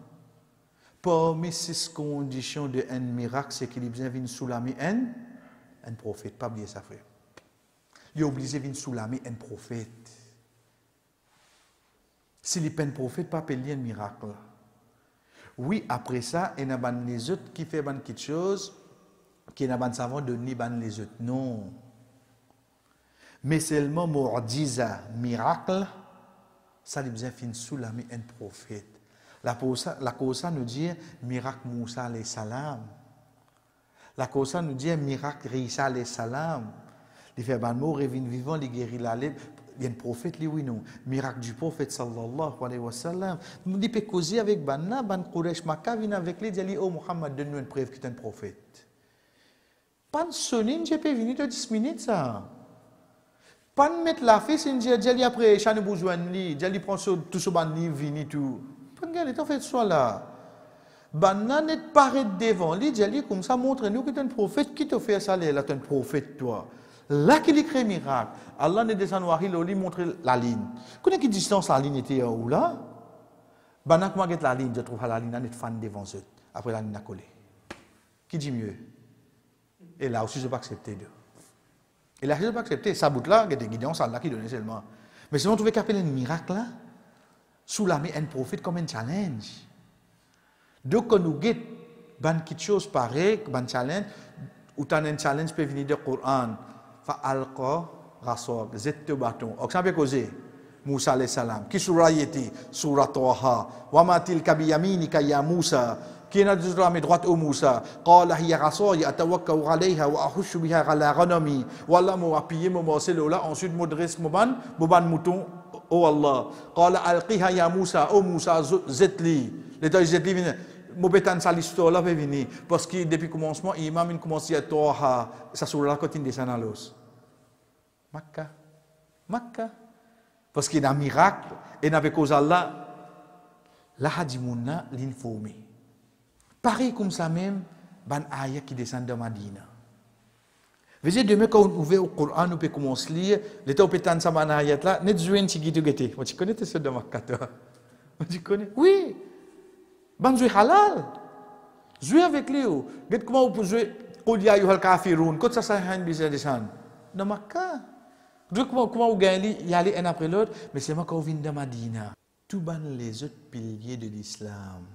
Parmi 6 conditions de un miracle, c'est qu'il vient sous la main un prophète. Pas oublier ça, frère. Il est obligé de venir sous la main un prophète. S'il n'est pas un prophète, pas appeler un miracle. Oui, après ça, il y a les autres qui font quelque chose, qui n'a pas savant de ni les autres. Non. Mais seulement mu'jiza, miracle, ça lui vient sous la main un prophète. La cause nous dit miracle Moussa alayhi salam. La cause nous dit miracle Isa alayhi salam. Il fait un mot, revient vivant, il guérit la lèvre. Il y a un prophète, lui, oui, non. Miracle du prophète, sallallahu alayhi wa sallam. Il dit, peut causer avec Banna, Ban Quraysh Makkah, vient avec lui, il dit, oh Muhammad, donne-nous une preuve qu'il est un prophète. Pas de sonner, je peux venir de 10 minutes, ça. Pas de mettre la fille, c'est une dit, après, je n'ai pas besoin de lui, je prend tout ce ban livre, vini tout. Pas de gars, t'en fait soit là. Banna n'est pas devant lui, dit, comme ça, montre-nous que tu es un prophète, qui te fait ça, là, tu es un prophète, toi. Là qu'il écrit miracle, Allah ne descend voir, il lui montre la ligne. Connais quelle distance la ligne était où là? Banna comment get la ligne, je trouve la ligne n'est fan devant eux. Après la ligne a collé. Qui dit mieux? Et là aussi je ne peux pas accepter d'eux. Et là je ne peux pas accepter. Ça bout là, il y a des guidons, ça là qui donnait seulement. Mais si on trouvait qu'appeler un miracle là, sous la main un prophète comme un challenge. Donc quand nous get quelque chose pareil, un challenge, ou tu as un challenge peut venir du Coran. Fa'alqa rasol, zette bâton. Ok, ça peut causer. Moussa alayhi salam. Qui surah yeti? Surah Taha. Wa ma tilka bi yaminika ya Moussa. Qui n'a dit la main droite au Moussa? Qala hiya asaya atawakkau alayha wa ahushu biha ala ghanami. Wallah mo appuyer mo c'est là ensuite mo dresse mo ban mouton oh Allah. Qala alqiha ya Moussa. Oh Moussa zetli. L'état zetli vient Mobetan sa l'histoire là peut venir parce que depuis le commencement imam il commence à Toha ça sur la côte descend à l'os Makkah parce qu'il y a un miracle et avec cause Allah la hadimouna l'informé pareil comme ça même ban ayah qui descend de Madina Vous demain, quand on ouvre au Coran, on peut commencer à lire, l'état où peut ça dans ayat là, net jouer un petit guide. Tu connais ce de Makkah? Tu connais? Oui. Ban jouer halal. Jouer avec lui. Regarde comment on peut jouer Qul ya ayyuhal kafirun. Quand ça s'arrête bisa de ça. Dans Makkah. Regarde comment on gagne y aller un après l'autre, mais c'est moi quand on vient de Madina. Tout ban les autres piliers de l'islam.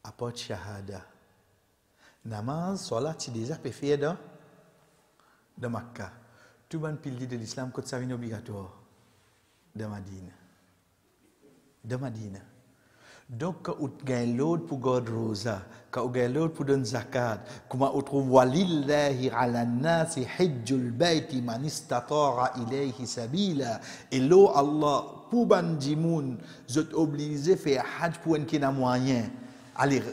À part shahada. Namaz, salat, tu déjà peux faire de Makkah. Tout ban pilier de l'islam quand ça vient obligatoire de Madina. De Madina. Donc, quand on gagne l'autre pour garder rosa, quand on gagne l'autre pour donner zakat, comment on trouve walillahi ala nasi hajjul bayti man istata'a ilayhi sabila. Et là, Allah, pour ban jimoun, vous êtes obligé de faire hajj pour un qui n'a moyen. Allez,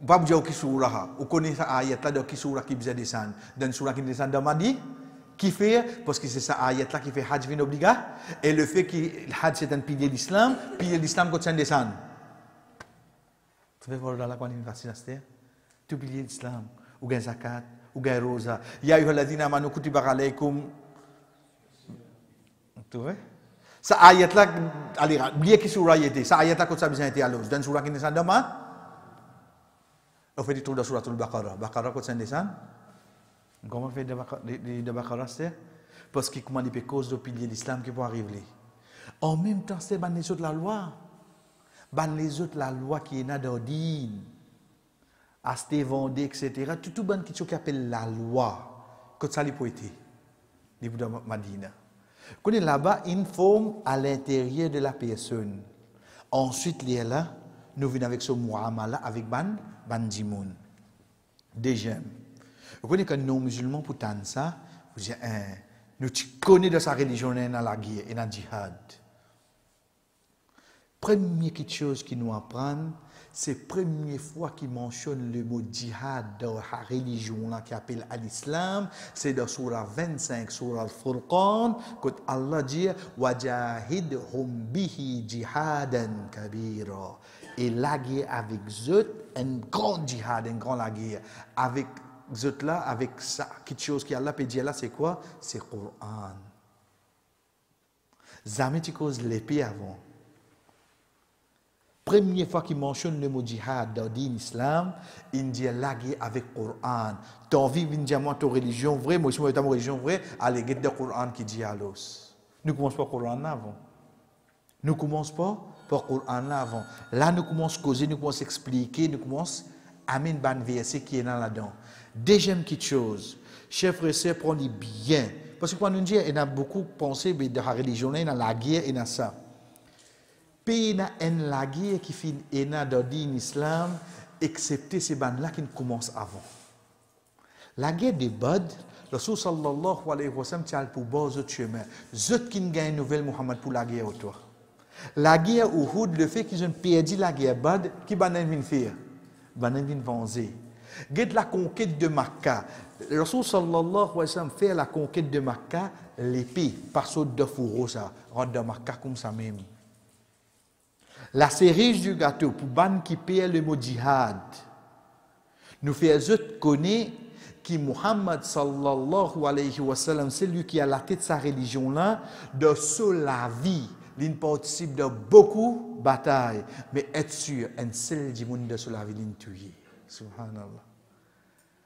pas vous dire qui surah, vous connaissez cette ayat là de qui surah qui bisa descendre. Dans surah qui descend dans Madi, qui fait, parce que c'est cette ayat là qui fait hajj vin obligat, et le fait que le hajj c'est un pilier de l'islam quand ça descend. Vous pouvez voir là quand il va s'y tout pilier l'islam, ou gain zakat, ou gain rosa. Ya ayyuhalladhina amanu kutiba alaykum. Tu vois? Ça ayat là, allez, oubliez qui surah y était. Ça ayat là quand ça besoin été à l'os. Dans surah qui descend demain, on fait du tour de surah al-Baqarah. Baqarah quand ça descend. Comment on fait de Baqarah c'est? Parce que comment il peut cause de pilier l'islam qui peut arriver. En même temps, c'est ban les autres la loi. Ban les autres la loi qui est dans d'ordine. Acheter, vendre, etc. Tout ban qui appelle la loi. Quand ça lui peut être. Livre de Madina. Quand là-bas, une forme à l'intérieur de la personne. Ensuite, là, nous venons avec ce muamala avec ban jimoun. Deuxième. Vous connaissez que nos musulmans, pour tant ça, vous dites, nous connaissons de sa religion dans la guerre et dans le djihad. Première chose qui nous apprend, c'est la première fois qu'il mentionne le mot djihad dans la religion là, qui appelle à l'islam, c'est dans Surah 25, Surah Al-Furqan, quand Allah dit wajahidhum bihi jihadan kabira. Et la guerre avec eux, un grand djihad, un grand la guerre. Avec eux là, avec ça, quelque chose qui Allah peut dire là, c'est quoi? C'est le Coran. Jamais tu causes l'épée avant. Première fois qu'il mentionne le mot djihad dans l'islam, il dit la guerre avec le Coran. Tu as envie de dire moi, ta religion vraie, moi, je suis ta religion vraie, allez, get le Coran qui dit à l'os. Nous commençons par le Coran avant. Nous commençons pas par le Coran avant. Là, nous commençons à causer, nous commençons à expliquer, nous commençons à amener un verset qui est là-dedans. Deuxième petite chose, chers frères et sœurs, prenez bien. Parce que quand nous disons, il y a beaucoup pensé de la religion, il y a la guerre, il y a ça. Puis il y a la guerre qui finit dans l'islam, excepté ces bandes-là qui commencent avant. La guerre des Badr, le Rasul sallallahu alayhi wa sallam tient pour bas autres chemins. Zot qui gagnent une nouvelle Muhammad pour la guerre autour. La guerre Uhud, le fait qu'ils ont perdu la guerre Badr, qui va venir faire? Banan vient venger. Get la conquête de Makkah. Le Rasul sallallahu alayhi wa sallam fait la conquête de Makkah, l'épée, par saute de fourreau, ça, rentre de Makkah comme ça même. La cerise du gâteau, pour ban qui paye le mot djihad, nous faisons connaître que Muhammad sallallahu alayhi wa sallam, c'est lui qui a la tête de sa religion là, de sauver la vie. Il participe de beaucoup de batailles, mais être sûr, un seul du monde de sauver la vie, il tué. Subhanallah.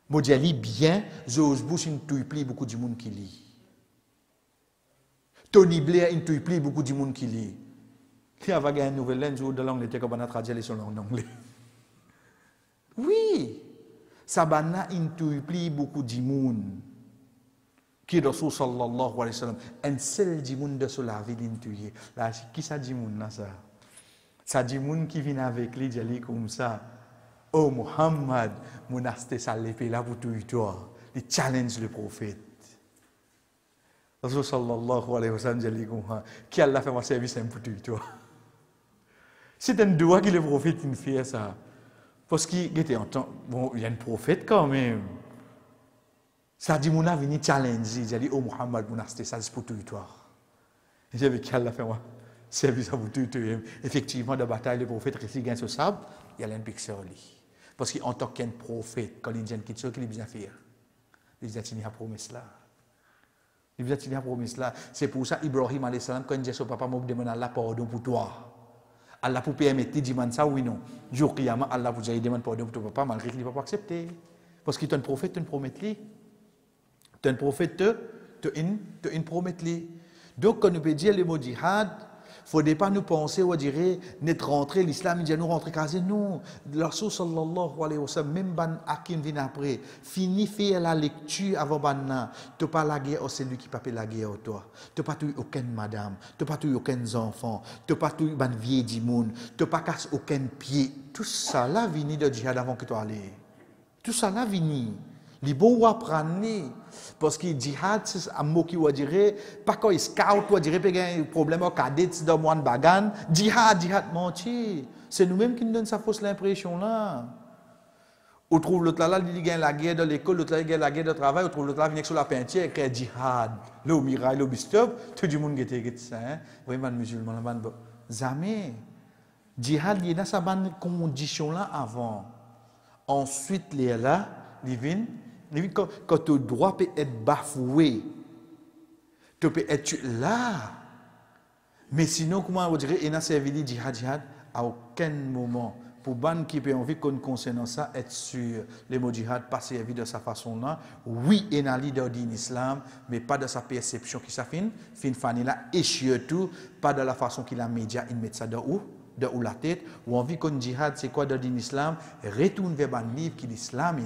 Moi, je lis bien, George Bush, il tue plus beaucoup du monde qui lit. Tony Blair, il tue plus beaucoup du monde qui lit. Qui a gagné une nouvelle langue de l'Angleterre qu'on a traduit sur l'anglais. Oui, ça a intouillé beaucoup de monde. Qui est Rasul sallallahu alayhi wa sallam. Un seul du monde de la vie d'intouillé. Là, qui ça dit monde là ça? Ça dit monde qui vient avec lui, dit comme ça. Oh Muhammad, mon asté ça l'épée là pour tout toi. Il challenge le prophète. Rasul sallallahu alayhi wa sallam dit comme ça. Qui Allah fait mon service pour tout toi. C'est un doigt que le prophète fait ça. Parce qu'il était en temps, bon, il y a un prophète quand même. Ça dit, mon avenir challenge. Il dit, oh Muhammad, mon asté, ça c'est pour tout toi. Et j'avais qu'Allah fait moi, service à vous tout. Effectivement, dans la bataille, le prophète réussit à gagner ce sable, il y a un pixel. Parce qu'en tant qu'un prophète, quand il dit quelque chose, qu'il est bien fait. Il a tenu la promesse là. Il a tenu la promesse là. C'est pour ça Ibrahim alayhi salam quand il dit son papa m'a demandé Allah pardon pour toi. Allah pour permettre de dire ça oui non. Jour qiyamah Allah vous a demandé pardon pour ton papa malgré qu'il n'a pas accepté. Parce qu'il est un prophète, tu promet lui. Tu es un prophète, tu promet lui. Donc quand nous peut dire le mot djihad, il ne faut pas nous penser ou dire n'être rentré l'islam, il dit nous rentrer casé non. Le Rasul sallallahu alayhi wa sallam même ban akim vient après, fini faire la lecture avant banna, tu pas la guerre au celui qui pas la guerre au toi. Tu pas tu aucune madame, tu pas tu aucun enfant, tu pas tu ban vieille du monde, tu pas casse aucun pied. Tout ça là vini de djihad avant que tu aller. Tout ça là vini. Les bons apprendre parce que djihad c'est un mot qui va dire pas quand il scout va dire un problème au cadet dans mon bagan djihad menti c'est nous-mêmes qui nous donne sa fausse impression là on trouve l'autre là il gagne la guerre de l'école l'autre là il gagne la guerre de travail on trouve l'autre là vient sur la peinture écrit djihad le au mirail le bistop tout le monde qui ça hein oui man musulman man jamais djihad il y a sa bonne condition là avant ensuite les là il vient quand ton droit peut être bafoué, tu peux être là. Mais sinon, comment on dirait, il n'a servi de djihad à aucun moment. Pour ban qui peut envie qu'on concernant ça, être sûr, les mots djihad pas servi de sa façon-là. Oui, il y a un leader din islam, mais pas de sa perception qui s'affine, là, et surtout, pas de la façon qu'il a média, il met ça de où la tête, ou envie qu'on djihad, c'est quoi de din islam, retourne vers un livre qui l'islam,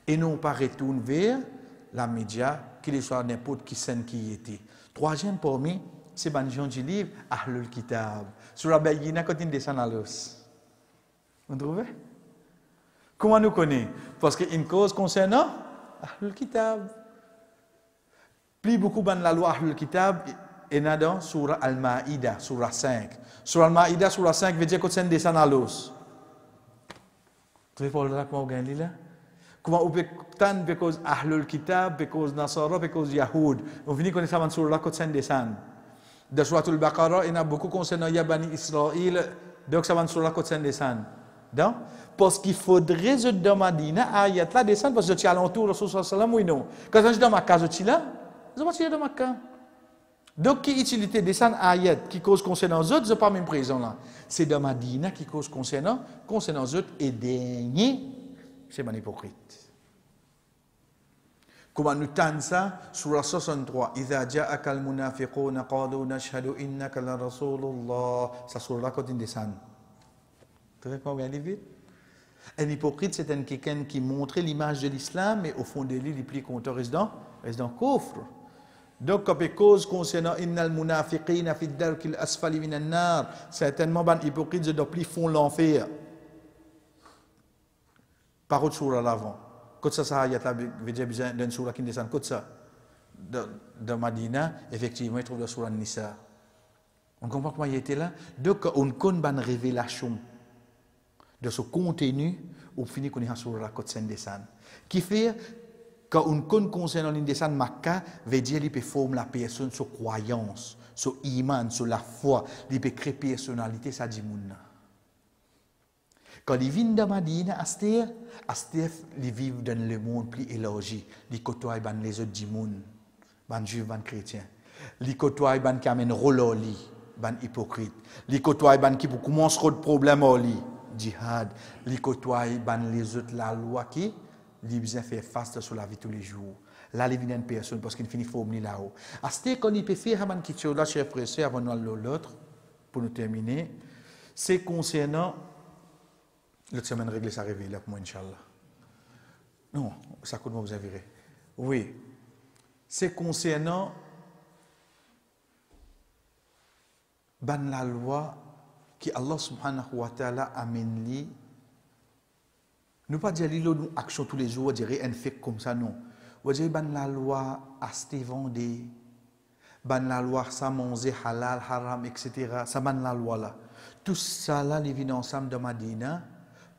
et non pas retourne vers la média, qu'il soit n'importe qui scène qui était. Troisième parmi, c'est ban gens du livre, Ahlul Kitab. Sur la Bayyina, quand il descend à l'os. Vous trouvez? Comment nous connaît? Parce qu'une cause concernant Ahlul Kitab. Plus beaucoup ban la loi Ahlul Kitab, et là dans Surah Al-Ma'ida, Surah 5. Surah Al-Ma'ida, Surah 5 veut dire que c'est descend à l'os. Vous trouvez pas le comment vous gagnez là? Comment on peut tant because Ahlul Kitab, because Nasara, because Yahoud. On finit connaître ça dans Surah quand c'est descend. De Surah Al-Baqarah, il y a beaucoup concernant Bani Israël, donc ça va dans Surah quand c'est descend. Donc, parce qu'il faudrait que dans Madina, ayat là descendre parce que tu es alentour de Rasul sallam ou non. Quand je suis dans Makkah, je suis là, je ne suis pas dans Makkah. Donc, qui utilité descendre ayat qui cause concernant les autres, je ne suis pas même présent là. C'est dans Madina qui cause concernant les autres et dernier, c'est un hypocrite. Comment nous tente ça? Surah 63. Iza ja'aka al-munafiquna qalu nashhadu innaka la rasulullah. Ça surah quand il descend. Tu vois comment on vient vite? Un hypocrite, c'est quelqu'un qui montre l'image de l'islam, mais au fond de lui, il plie contre reste dans coffre. Donc, quand il cause concernant innal munafiqina fi darkil asfali minan nar, certainement, un hypocrite, je dois plus fond l'enfer. Par autre surah l'avant. Quand ça ayat là, veut dire besoin d'une surah qui descend. Quand ça, de Madina, effectivement, il trouve la surah Nisa. On comprend comment il était là? Donc, on connaît une révélation de ce contenu, on finit qu'on est sur la côte descend. Qui fait, quand on connaît concernant l'indescend Makkah, veut dire qu'il peut former la personne sur croyance, sur iman, sur la foi, il peut créer personnalité, ça dit moun. Quand ils viennent de Madina, Astir, ils vivent dans le monde plus élargi. Ils côtoient les autres du monde, les juifs, les chrétiens. Ils côtoient les qui amènent rôle au lit, les hypocrites. Ils côtoient les qui commencent à problème au lit, djihad. Ils côtoient les autres, la loi qui les besoin faire face sur la vie tous les jours. Là, ils viennent une personne parce qu'ils finissent formés là-haut. Astir, quand ils peuvent faire un petit chose là, chers frères et sœurs, avant de l'autre, pour nous terminer, c'est concernant. L'autre semaine, régler ça réveil là pour moi, Inch'Allah. Non, ça coûte moi, vous avez. Oui. C'est concernant la loi qui Allah subhanahu wa ta'ala amène li. Nous pas dire nous action tous les jours, dire un fait comme ça, non. On dire la loi à se vendre, la loi ça manger halal, haram, etc. Ça la loi là. Tout ça là, les vient ensemble de Madina.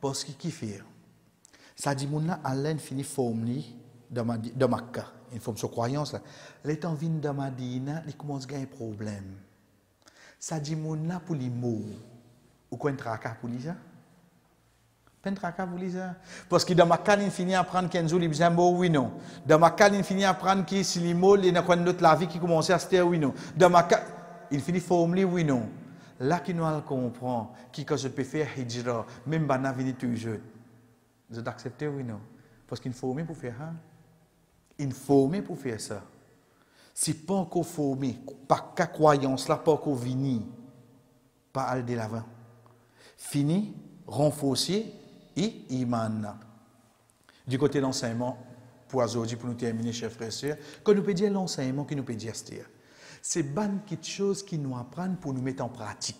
Parce qu'il fait, ça dit que Allah finit formé de Makkah, une forme de croyance. Les temps viennent de Madina, il commence à gagner un problème. Ça dit que pour les mots, ou quoi un tracas pour les gens? Pentraka vous lisez. Parce que dans ma cas, il finit à apprendre qu'un jour, il besoin de oui, non. Dans ma cas, il finit à apprendre que si les mots, il y a notre la vie qui commence à se taire, oui, non. Dans ma cas, il finit à formuler, oui, non. Là, qui nous comprend, qui, quand je peux faire hijra, même si je viens toujours, je d'accepter, oui, non. Parce qu'il faut pour faire ça. Il faut pour faire ça. Si pas encore formé, pas qu'à croyance là, pas encore vini, pas aller de l'avant. Fini, renforcer et iman. Du côté de l'enseignement, pour aujourd'hui, pour nous terminer, chers frères et sœurs, quand nous peut dire l'enseignement, qui nous peut dire c'est bonne quelque chose qui nous apprend pour nous mettre en pratique.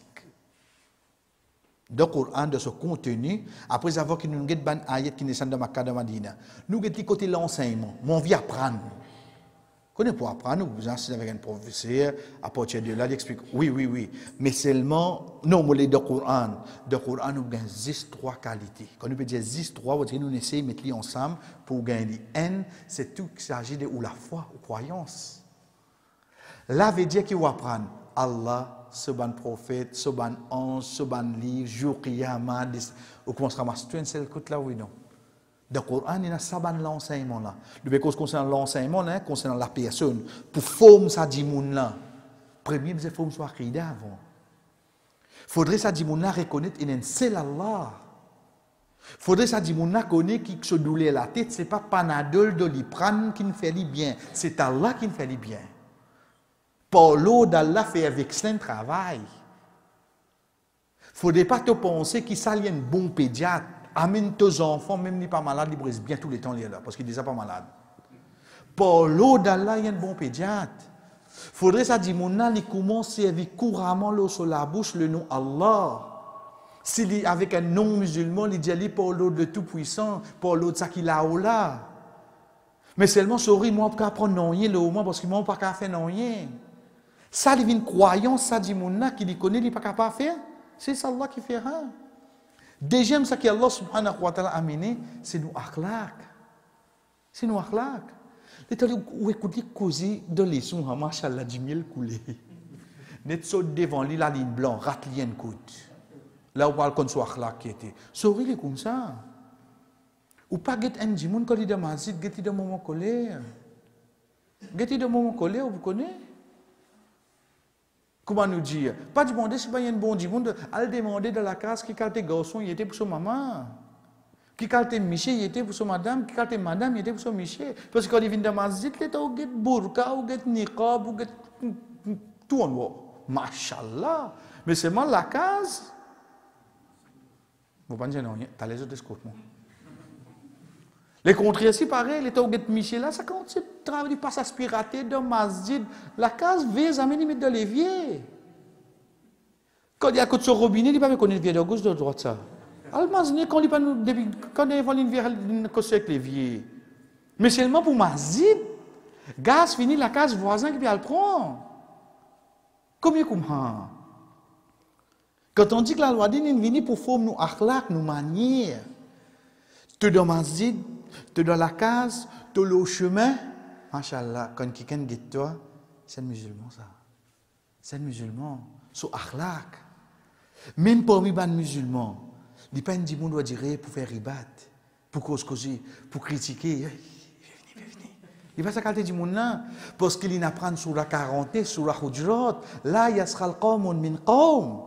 Dans le Coran, de ce contenu, après avoir que nous avons des ayats qui descendent de Makkah de Madina, nous avons dit côté l'enseignement, mon vie apprendre. Quand on peut apprendre, vous enseignez avec un professeur, à partir de là, il explique, oui, mais seulement, non, mais dans le Coran, nous avons 3 qualités. Quand nous peut dire 3, nous essayons de mettre les ensemble pour gagner. N, c'est tout qui s'agit de ou la foi, ou croyance. Là, veut dire qu'il va apprendre Allah, ce ban prophète, ce ban ange, ce ban livre, jour qiyamah, ou comment ça marche, un seul côté là, oui, non. Dans le Coran, il y a ça l'enseignement là. Le cause concernant l'enseignement, concernant la personne, pour former ça dit moun là. Premier, il faut soit akida avant. Faudrait ça dit moun là reconnaître il y a un seul Allah. Faudrait ça dit moun là connaître qui se doulait la tête, c'est pas Panadol de l'Ipran qui nous fait li bien, c'est Allah qui nous fait li bien. Paulo d'Allah fait avec son travail. Faudrait pas te penser qu'il s'allie un bon pédiatre. Amène tes enfants, même si pas malade, ils restent bien tous les temps là, parce qu'ils ne sont pas malades. Paulo d'Allah, il y a un bon pédiatre. Faudrait ça dire, mon âme, il commence à servir couramment l'eau sur la bouche, le nom Allah. S'il avec un nom musulman, il dit, Paulo de tout-puissant, Paulo de ça qu'il a là. Mais seulement, sorry, moi, je ne peux pas prendre non rien, parce que moi, je ne peux pas faire non rien. Ça, il y a une croyance, ça dit, mon âme, qu'il connaît, il ne peut pas faire. C'est ça Allah qui fait rien. Deuxième, ce qu'Allah subhanahu wa ta'ala a amené, c'est nos akhlaq. C'est nos akhlaq. Vous écoutez causer de leçons, machallah, du miel coulé. Net saute devant lui, la ligne blanche, rate lien coûte. Là, on parle comme son akhlaq qui était. Souris, il est comme ça. Ou pas get un djimoun quand il est dans ma zite, get il de moment collé. Get il de moment collé, vous connaissez? Comment nous dire? Pas demander si il y a un bon djimoun, aller demander dans la case qui calte garçon, il était pour son maman. Qui calte Miché, il était pour son madame. Qui calte madame, il était pour son Miché. Parce que quand il vient dans ma zite, il est au get burqa, ou get niqab, ou get tout en haut. Mashallah. Mais c'est moi la case. Vous pensez non, t'as les autres escortes, moi. Les contraires, si pareil, les taux de Michel là, ça compte, c'est travail du passe aspiraté de masjid. La case vise à mettre de l'évier. Quand il y a côté sur robinet, il ne peut pas connaître l'évier de gauche de droite ça. Almazné quand il pas nous quand il va une côté avec l'évier. Mais seulement pour masjid. Gaz fini la case voisin qui vient le prendre. Combien comment? Quand on dit que la loi dit qu'il vient pour former nos akhlaq, nos manières. Tu dans masjid, tu dans la case, tu le chemin, machallah, quand quelqu'un guette toi, c'est un musulman ça. C'est un musulman, c'est akhlaq. Même parmi les musulmans, il n'y a pas un monde doit dire pour faire ribat, pour causer, pour critiquer. Venez. Il va s'accaler du monde là, parce qu'il apprend sur la 40, sur la Hujurat, là, il y a ce qawmun min qawm.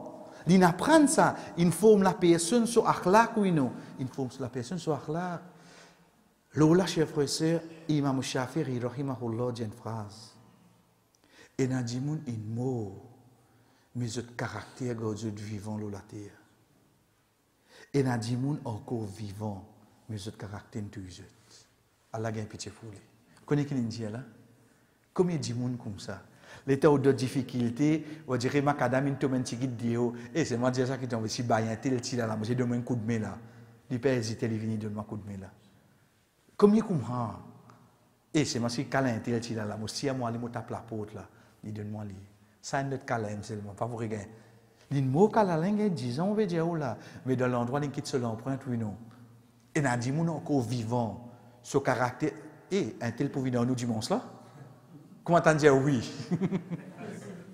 Il apprend ça, il forme la personne sur akhlaq ou non. Il forme la personne sur akhlaq. Lola, chers frères et sœurs, Imam Shafi'i, rahimahullah, dit une phrase. Et n'a dit mon une mot, mais ce caractère de vivant la terre. Et n'a dit mon encore vivant, mais ce caractère de toujours. Allah a pitié pour lui. Connaissez qui dit là? Combien de monde comme ça? L'état de difficulté, on dirait que madame une tombe qui dit et c'est moi dire ça qui tombe si baillant tel ti là, moi j'ai donné un coup de main là. Il pas hésiter il venir donner un coup de main là. Combien comment? Et c'est moi si câlin tel ti là, moi si moi aller me tape la porte là, il donne moi lui. Ça notre câlin seulement, pas pour rien. Il mot câlin là 10 ans on veut dire là, mais dans l'endroit il quitte seul empreinte oui non. Et n'a dit mon encore vivant, ce caractère et un tel pour venir dans nous dimanche là. Comment t'en dire oui?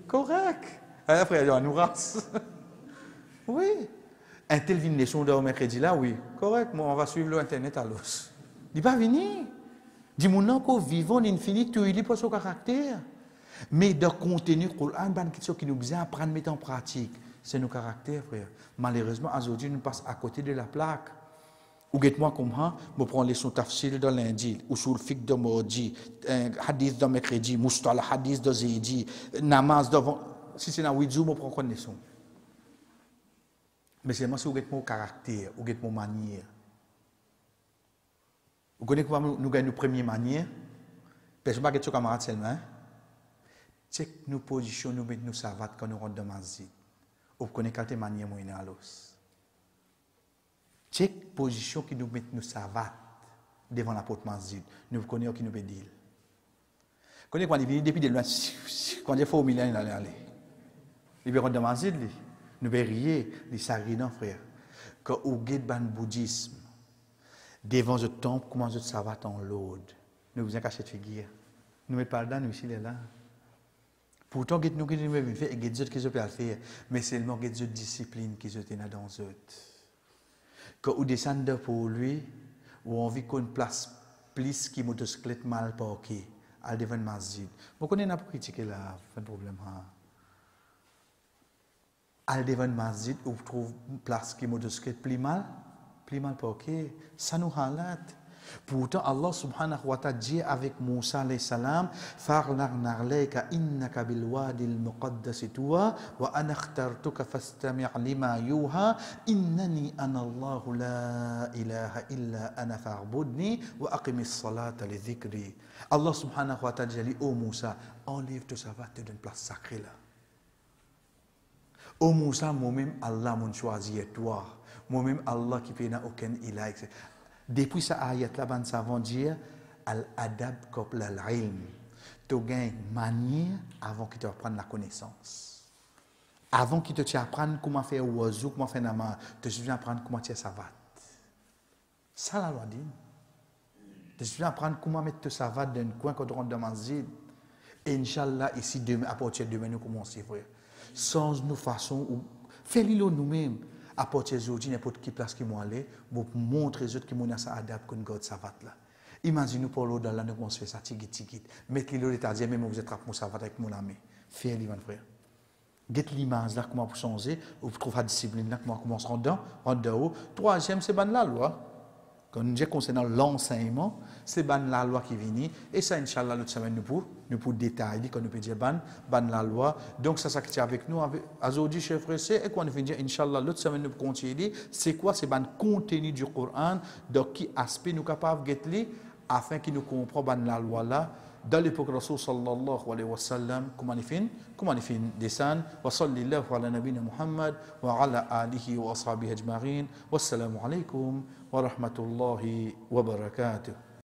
Correct. Frère, nous race. Oui. Un tel vient leçon de mercredi là, oui. Correct, moi, on va suivre l'internet à l'os. Il n'est pas venu. Dis-moi non qu'on vivons l'infini, tout il est pour son caractère. Mais dans le contenu du Coran, ce qui nous besoin apprendre à mettre en pratique, c'est nos caractères, frère. Malheureusement, aujourd'hui, nous passons à côté de la plaque. Ou moi comme ça, je prends les sons tafsir dans lundi, ou sur le fiqh de mardi, hadith de mercredi, mustala hadith de jeudi, namaz de si c'est dans 8 jours, je prends connaissance. Mais c'est moi si vous avez mon caractère, vous avez mon manière. Vous connaissez comment nous gagnons nos premières manières? Personne ne pas sur camarade seulement. C'est nos positions, nous mettons nos savates quand nous rentrons dans ma vie. Vous connaissez quelle manière moi à l'os. Chaque position qui nous met nos savates devant la porte masjid, nous connaissons qui nous peut dire. Connaissez quand il vient depuis de loin, quand il faut au milieu, il allait aller. Il vient dans masjid, nous peut rire, il s'arrête non frère. Quand on guide le bouddhisme devant le temple, comment je savate en l'aude, nous vous caché cette figure. Nous mettons pas dedans, nous ici là. Pourtant, nous avons fait des choses qui se peuvent faire, mais seulement des disciplines qui se tiennent dans eux. Quand on descend pour lui, ou on vit qu'on place plus qui motocyclette mal parquée, à devant le masjid. Vous connaissez pas critiquer là, pas de problème. À devant le masjid, on trouve une place qui motocyclette plus mal parquée. Ça nous halate. Pourtant, Allah subhanahu wa ta'ala dit avec Moussa alayhi salam, Farnar layka innaka bil wadi al muqaddas tuwa wa ana akhtartuka fastami' lima yuha innani ana Allah la ilaha illa ana fa'budni wa aqimis salata li dhikri. Allah subhanahu wa ta'ala dit ô Moussa, enlève tout ça va te donner une place sacrée là. Ô Moussa, moi-même Allah m'a choisi toi. Moi-même Allah qui n'a aucun ilah. Depuis cette ayat-là, nous savons dire al-adab qabla al-ilm. Tu gagnes manière avant qu'il te apprenne la connaissance. Avant qu'il te apprenne comment faire oiseau, comment faire nama, tu dois apprendre comment faire savate. Ça la loi dit. Tu dois apprendre comment mettre ta savate dans un coin quand tu rentres dans masjid. Et Inch'Allah, ici, demain, à partir de demain, nous commençons, frère. Sans nos façons, fais-le nous-mêmes. À partir d'aujourd'hui, n'importe qui place qui m'ont allé, pour montrer aux autres qui m'ont adapté qu'on garde savate là. Imaginez-nous pour l'autre dans l'année qu'on se fait ça, tigit. Mettez-le l'état dire, même vous êtes mon savate avec mon ami. Fais-le, mon frère. Get l'image là, comment vous changer, vous trouvez la discipline là, comment on commence à rendre haut. Troisième, c'est la loi. Quand nous disons concernant l'enseignement, c'est la loi qui vient. Et ça, Inch'Allah, l'autre semaine, nous pour détailler, quand nous pouvons dire la loi. Donc, ça, qui est avec nous, aujourd'hui, chers frères, et quand nous venons dire, Inch'Allah, l'autre semaine, nous continuer, c'est quoi? C'est le contenu du Coran, donc qui aspect nous capables de lire, afin que nous comprenions la loi là. Dans l'époque Rasul sallallahu alayhi wa sallam, comment il fait descendre, wa sallallahu ala nabina Muhammad, wa ala alihi wa ashabihi ajma'in, wassalamu alaykum wa rahmatullahi wa barakatuh.